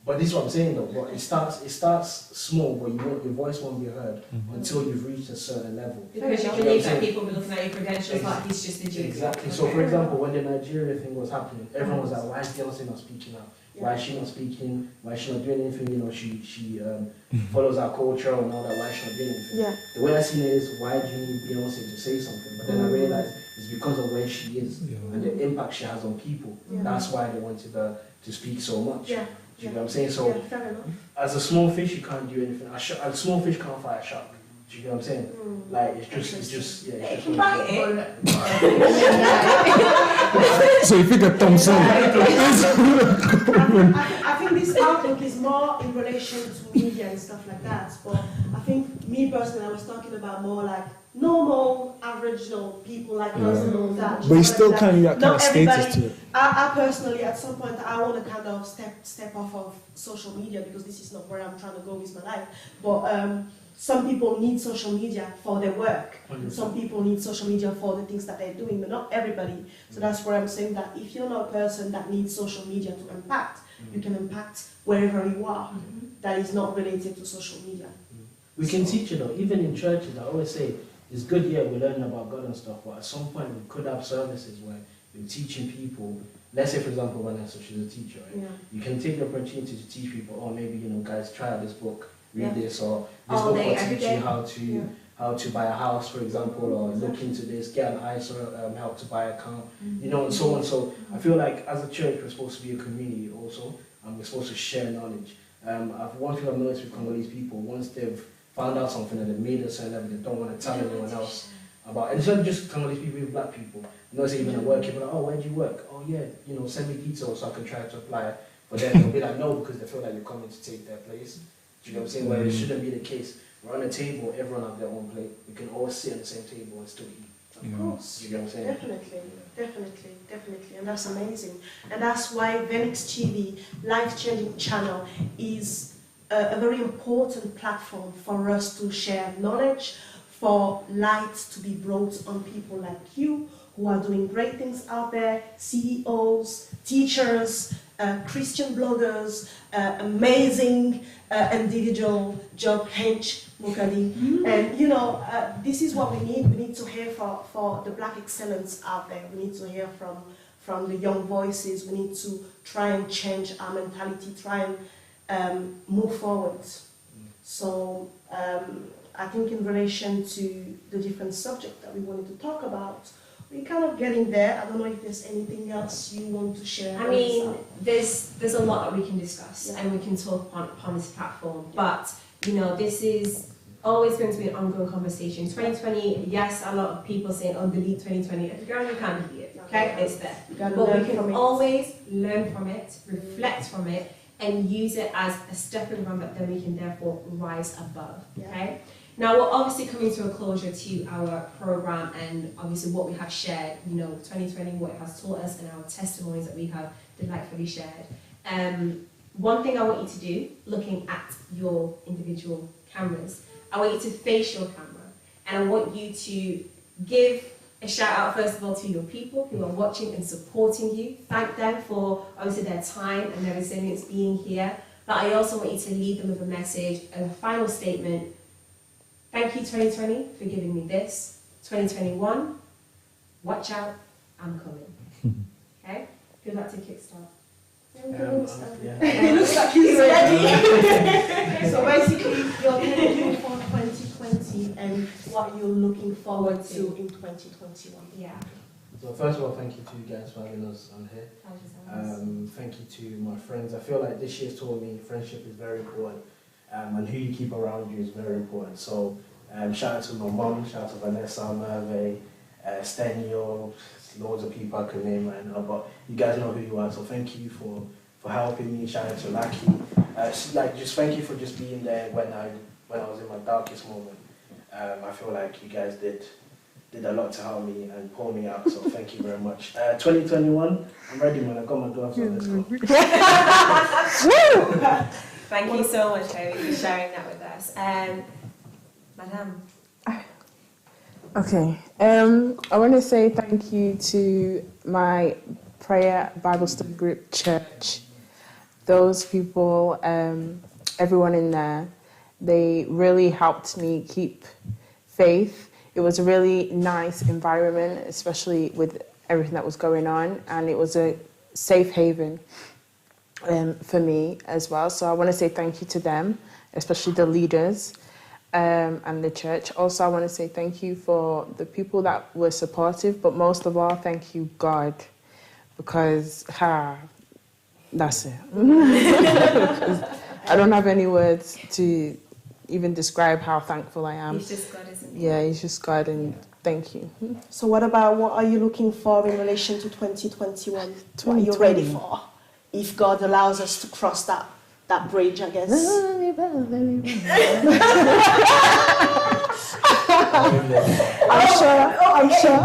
But this is what I'm saying though. But it starts small, but your voice won't be heard until you've reached a certain level. Because you believe that people will be looking at your credentials like he's just a junior. Exactly. So for example, when the Nigeria thing was happening, everyone was like, why is Delcy not speaking out? Why is she not speaking? Why is she not doing anything? She follows our culture and all that. Why is she not doing anything? Yeah. The way I see it is, why do you need Beyonce to say something? But then I realized it's because of where she is and the impact she has on people. That's why they wanted her to speak so much. Yeah. Do you know what I'm saying? So, as a small fish, you can't do anything. A small fish can't fight a shark. Do you know what I'm saying? Like, it's just. So you think a thumbs up? I think this outlook is more in relation to media and stuff like that. But I think me personally, I was talking about more like normal, average, people like us and all that. But you still kind of Not status to it. I personally, at some point, I want to kind of step off of social media, because this is not where I'm trying to go with my life. But some people need social media for their work. 100%. Some people need social media for the things that they're doing, but not everybody. So that's where I'm saying that if you're not a person that needs social media to impact, you can impact wherever you are. That is not related to social media. We can teach it though, even in churches. I always say, it's good, we learn about God and stuff, but at some point we could have services where we're teaching people, let's say for example, Vanessa, she's a teacher, right? Yeah. You can take the opportunity to teach people, or maybe, you know, guys, try out this book, read this, or this All book day, will every teach day. you how to buy a house, for example, or look into this, get an ISA, help to buy a car, you know, and so on. So I feel like as a church, we're supposed to be a community also, and we're supposed to share knowledge. One thing I've noticed with Congolese people, once they've found out something and they've made a certain level, they don't want to tell anyone else about it. And it's not just Congolese people, with black people. You know, it's even at work, people are like, oh, where do you work? Oh, yeah, you know, send me details so I can try to apply. But then they'll be like, no, because they feel like you're coming to take their place. Do you know what I'm saying? Where it shouldn't be the case. We're on a table, everyone have their own plate. We can all sit at the same table and still eat. Of course. You know what I'm saying? Definitely. And that's amazing. And that's why Venix TV, life-changing channel, is a very important platform for us to share knowledge, for light to be brought on people like you who are doing great things out there, CEOs, teachers, Christian bloggers, amazing individual job hench Mukadi. And you know, this is what we need. We need to hear for the black excellence out there. We need to hear from the young voices. We need to try and change our mentality, try and move forward. So I think in relation to the different subjects that we wanted to talk about, we're kind of getting there. I don't know if there's anything else you want to share. I mean, there's a lot that we can discuss and we can talk upon this platform, but you know, this is always going to be an ongoing conversation. 2020, yes, a lot of people saying, oh, delete 2020. If you go, you can't delete it, okay? It's there. But we can always learn from it, reflect from it, and use it as a stepping stone that then we can therefore rise above, okay? Now, we're obviously coming to a closure to our program and obviously what we have shared, you know, 2020, what it has taught us and our testimonies that we have delightfully shared. One thing I want you to do, looking at your individual cameras, I want you to face your camera and I want you to give a shout out first of all to your people who are watching and supporting you. Thank them for obviously their time and their resilience being here. But I also want you to leave them with a message, a final statement. Thank you 2020 for giving me this. 2021, watch out, I'm coming. Okay? Who'd like to kickstart? It looks like he's ready. So basically, you're thinking for 2020 and what you're looking forward to in 2021. Yeah. So first of all, thank you to you guys for having us on here. Thank you to my friends. I feel like this year's taught me friendship is very important. And who you keep around you is very important. So shout out to my mom, shout out to Vanessa, Merve, Stenio, loads of people I can name right now, but you guys know who you are, so thank you for helping me. Shout out to Lucky. Just thank you for just being there when I was in my darkest moment. I feel like you guys did a lot to help me and pull me out, so thank you very much. 2021, I'm ready, man. I've got my gloves on. Let's go. Thank you so much, Harry, for sharing that with us. Madame. Okay. I want to say thank you to my prayer Bible study group church. Those people, everyone in there, they really helped me keep faith. It was a really nice environment, especially with everything that was going on, and it was a safe haven for me as well. So I want to say thank you to them, especially the leaders and the church. Also, I want to say thank you for the people that were supportive, but most of all, thank you, God, because that's it. Because I don't have any words to even describe how thankful I am. He's just God, isn't he? Yeah, he's just God, and thank you. So what are you looking for in relation to 2021? What are you ready for? If God allows us to cross that bridge, I guess. I'm sure.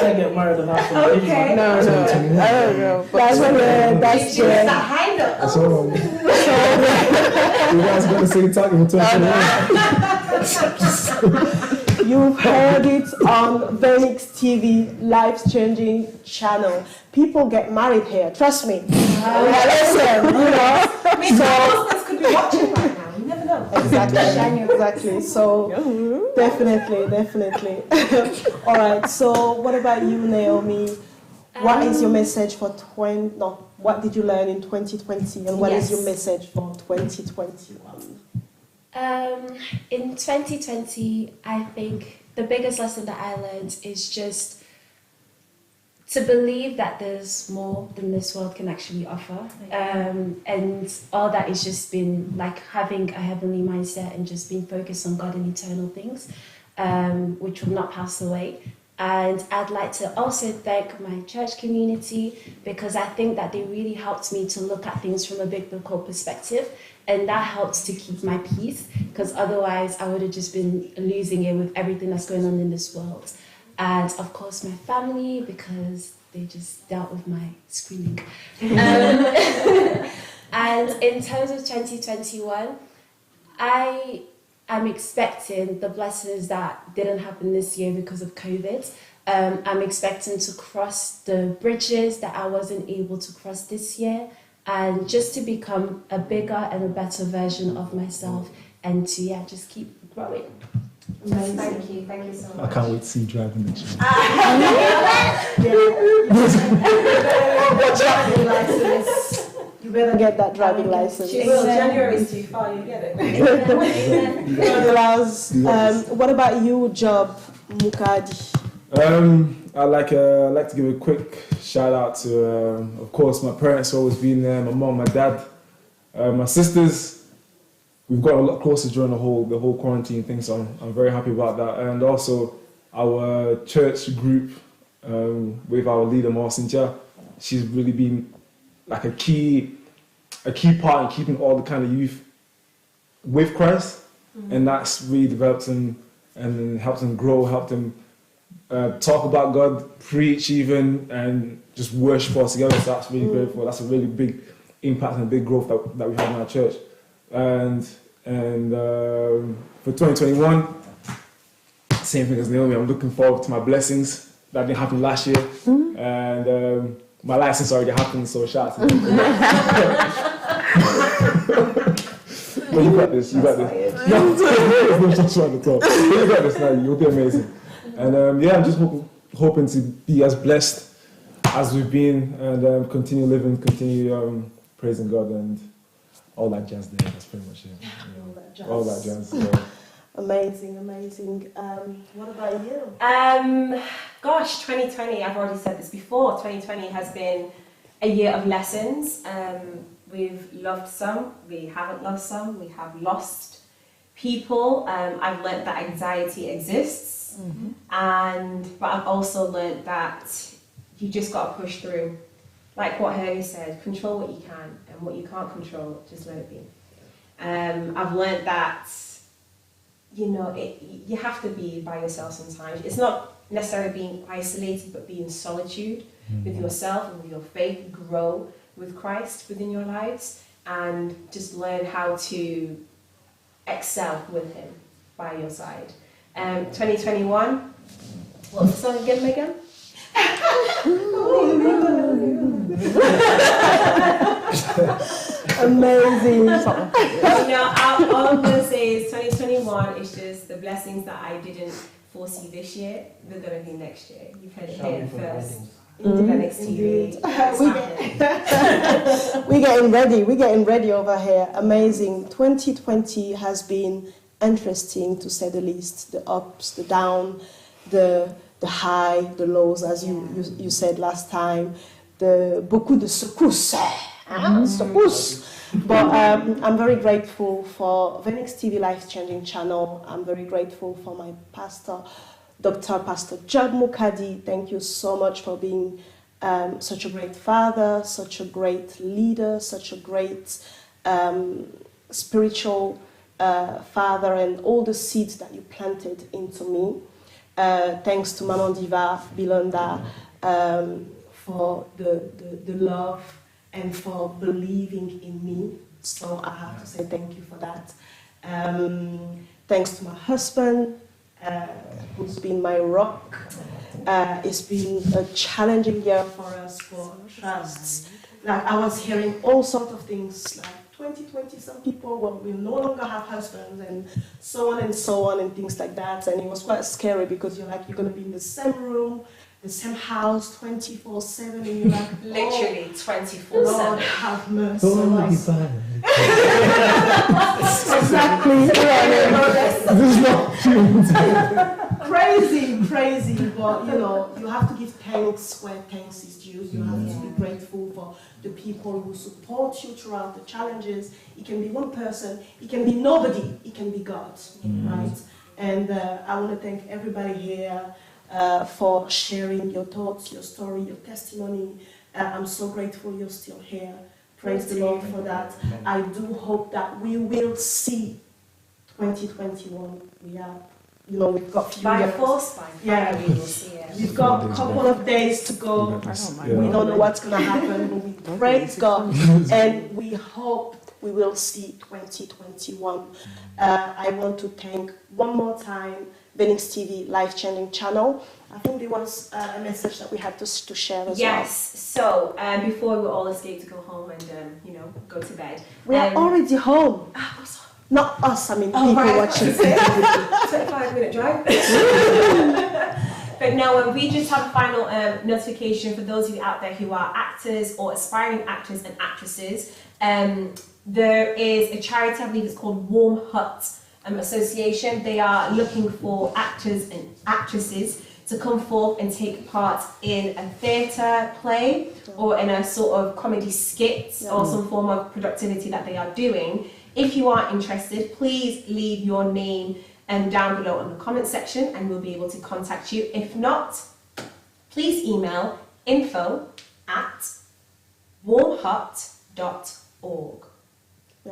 I get married and have some baby. Okay. No, I don't know. But That's the high note. That's all. You guys got the same time in 2021. You've heard it on Venix TV, life-changing channel. People get married here, trust me. Listen, you know. Maybe husbands could be watching right now. You never know. Exactly. So definitely. All right. So what about you, Naomi? What is your message for what did you learn in 2020 and what is your message for 2021? In 2020, I think the biggest lesson that I learned is just to believe that there's more than this world can actually offer. And all that is just been like having a heavenly mindset and just being focused on God and eternal things, which will not pass away. And I'd like to also thank my church community because I think that they really helped me to look at things from a biblical perspective, and that helps to keep my peace because otherwise I would have just been losing it with everything that's going on in this world. And of course my family because they just dealt with my screaming. And in terms of 2021, I'm expecting the blessings that didn't happen this year because of COVID. I'm expecting to cross the bridges that I wasn't able to cross this year and just to become a bigger and a better version of myself and to just keep growing. Amazing. Thank you so much. I can't wait to see you driving next year. You better get that driving license. Well, January is too far, you get it. What about you, Job Mukadi? I'd like to give a quick shout out to, of course, my parents always been there, my mom, my dad, my sisters. We've got a lot closer during the whole quarantine thing, so I'm very happy about that. And also our church group with our leader, Marcinja, she's really been like a key part in keeping all the kind of youth with Christ, and that's really developed them and helped them grow, helped them talk about God, preach even, and just worship all together. So that's really grateful. That's a really big impact and big growth that we have in our church. And for 2021, same thing as Naomi. I'm looking forward to my blessings that didn't happen last year, and my license already happened. So shout out to you. But you got this. You got this. You got this now. You'll be amazing. And I'm just hoping to be as blessed as we've been, and continue living, continue praising God, and all that jazz there. That's pretty much it. All that jazz. Yeah. Amazing. What about you? Gosh, 2020, I've already said this before, 2020 has been a year of lessons. We've loved some, we haven't loved some, we have lost people. I've learnt that anxiety exists, but I've also learnt that you just got to push through. Like what Hermie said, control what you can, and what you can't control, just let it be. I've learnt that, you have to be by yourself sometimes. It's not necessarily being isolated, but being in solitude with yourself and with your faith, grow with Christ within your lives, and just learn how to excel with Him by your side. 2021, what's the song again, Megan? Amazing. All I'm going to say is 2021 is just the blessings that I didn't foresee this year. They're going to be next year. You've heard it here first. Independence TV. We're getting ready over here. Amazing. 2020 has been interesting, to say the least. The ups, the down, the high, the lows, as you said last time. Beaucoup de secousses. But I'm very grateful for Venix TV Life Changing Channel. I'm very grateful for my pastor, Pastor Job Mukadi. Thank you so much for being such a great father, such a great leader, such a great spiritual father, and all the seeds that you planted into me. Thanks to Maman Diva, Bilonda, for the love and for believing in me. So I have to say thank you for that. Thanks to my husband, who's been my rock. It's been a challenging year for us for trusts. Like, I was hearing all sorts of things, like 2020, some people will no longer have husbands, and so on and things like that. And it was quite scary because you're going to be in the same room the same house 24/7, and you're like, Literally Lord 24/7. have mercy. Exactly. Crazy, but you have to give thanks where thanks is due. You have to be grateful for the people who support you throughout the challenges. It can be one person, it can be nobody, it can be God, right? And I want to thank everybody here for sharing your thoughts, your story, your testimony. I'm so grateful you're still here. Praise the Lord for that. I do hope that we will see 2021. We've got few By years. force, by fire, we will see it. We've got a couple of days to go. We don't know what's going to happen, but we praise God and we hope we will see 2021. I want to thank one more time Phoenix TV Life Changing Channel. I think there was a message that we had to share as Yes, so before we all escape to go home and go to bed. well. We are already home. Not us, I mean people watching. 25-minute drive. But no, we just have a final notification for those of you out there who are actors or aspiring actors and actresses. There is a charity, I believe it's called Warm Hut Association. They are looking for actors and actresses to come forth and take part in a theatre play or in a sort of comedy skit or some form of productivity that they are doing. If you are interested, please leave your name down below in the comment section and we'll be able to contact you. If not, please email info@warmhut.org.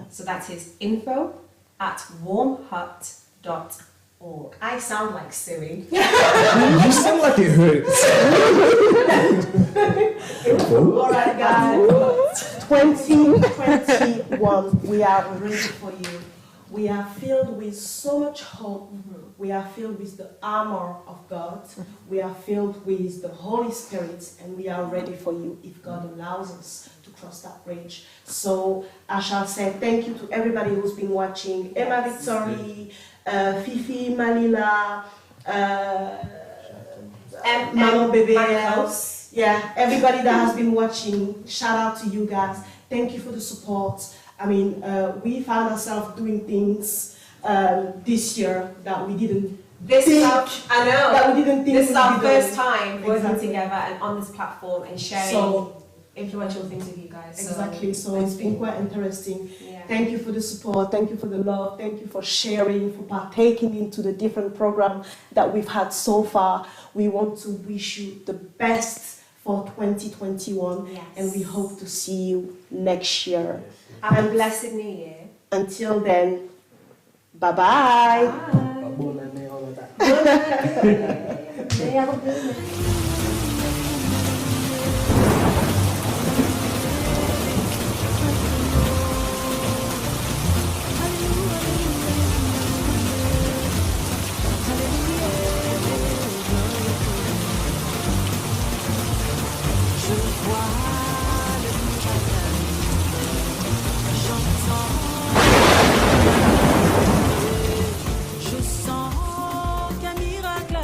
So that is info@warmhut.org. I sound like Siri. You sound like it hurts. All right, guys. 2021, we are ready for you. We are filled with so much hope. We are filled with the armor of God. We are filled with the Holy Spirit, and we are ready for you if God allows us to cross that bridge. So I shall say thank you to everybody who's been watching. Emma Victory, Fifi, Malila, Maman Bebe. Yeah, everybody that has been watching, shout out to you guys. Thank you for the support. I mean, we found ourselves doing things this year that we didn't This think. I know. That we didn't think. This is our we first did. time working Exactly. together and on this platform and sharing So, influential things with you guys. exactly. So it's been quite interesting. Yeah. Thank you for the support. Thank you for the love. Thank you for sharing, for partaking into the different programs that we've had so far. We want to wish you the best for 2021, Yes. and we hope to see you next year. Have a blessed New Year. Until then, bye-bye.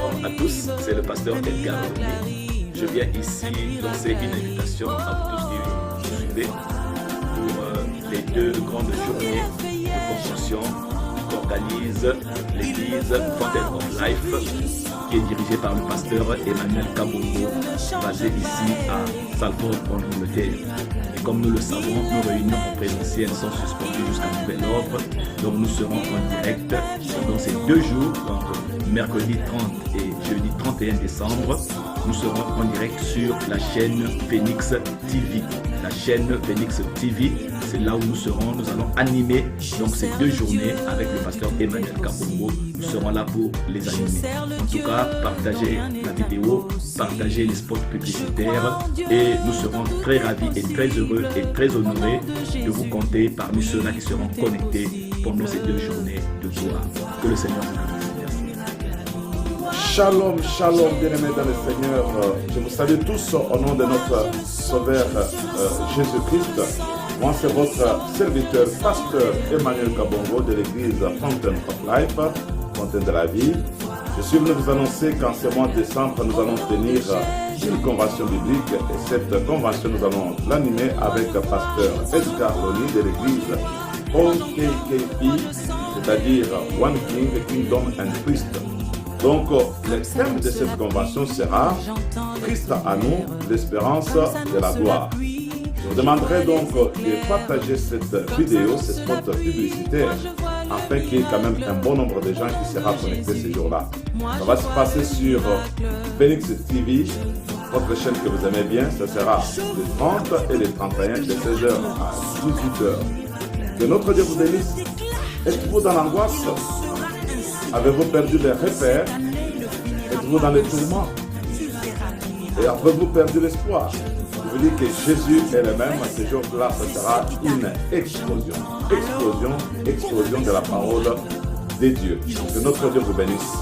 Bonjour à tous, c'est le pasteur Edgar. Je viens ici lancer une invitation à vous tous qui nous suivez pour les 2 grandes journées de construction qu'organise l'église Fountain of Life, qui est dirigée par le pasteur Emmanuel Kabongo, basé ici à Salford en Angleterre. Et comme nous le savons, nos réunions en présentiel sont suspendues jusqu'à nouvel ordre, donc nous serons en direct pendant ces 2 jours, donc mercredi 30 et jeudi 31 décembre. Nous serons en direct sur la chaîne Phoenix TV. La chaîne Phoenix TV, c'est là où nous serons. Nous allons animer donc ces 2 journées avec le pasteur Emmanuel Kabongo. Nous serons là pour les animer. En tout cas, partagez la vidéo, partagez les spots publicitaires et nous serons très ravis et très heureux et très honorés de vous compter parmi ceux-là qui seront connectés pendant ces 2 journées de gloire. Que le Seigneur vous bénisse. Shalom, shalom, bien-aimés dans le Seigneur. Je vous salue tous au nom de notre Sauveur Jésus-Christ. Moi, c'est votre serviteur, pasteur Emmanuel Kabongo de l'église Fountain of Life, Fontaine de la vie. Je suis venu vous annoncer qu'en ce mois de décembre, nous allons tenir une convention biblique et cette convention, nous allons l'animer avec le pasteur Edgar Loni de l'église OKKP, c'est-à-dire One King, Kingdom and Priest. Donc, le thème de cette convention sera Christ à nous, l'espérance de la gloire. Je vous demanderai donc de partager cette vidéo, cette spot publicitaire, afin qu'il y ait quand même un bon nombre de gens qui sera connectés ces jours-là. Ça va se passer sur Phoenix TV, votre chaîne que vous aimez bien. Ça sera le 30 et le 31 de 16h à 18h. Que notre Dieu vous bénisse. Êtes-vous dans l'angoisse? Avez-vous perdu les repères? Êtes-vous dans les tourments? Et avez-vous perdu l'espoir? Je vous dis que Jésus est le même. À ce jour-là, ce sera une explosion. Explosion de la parole de Dieu. Que notre Dieu vous bénisse.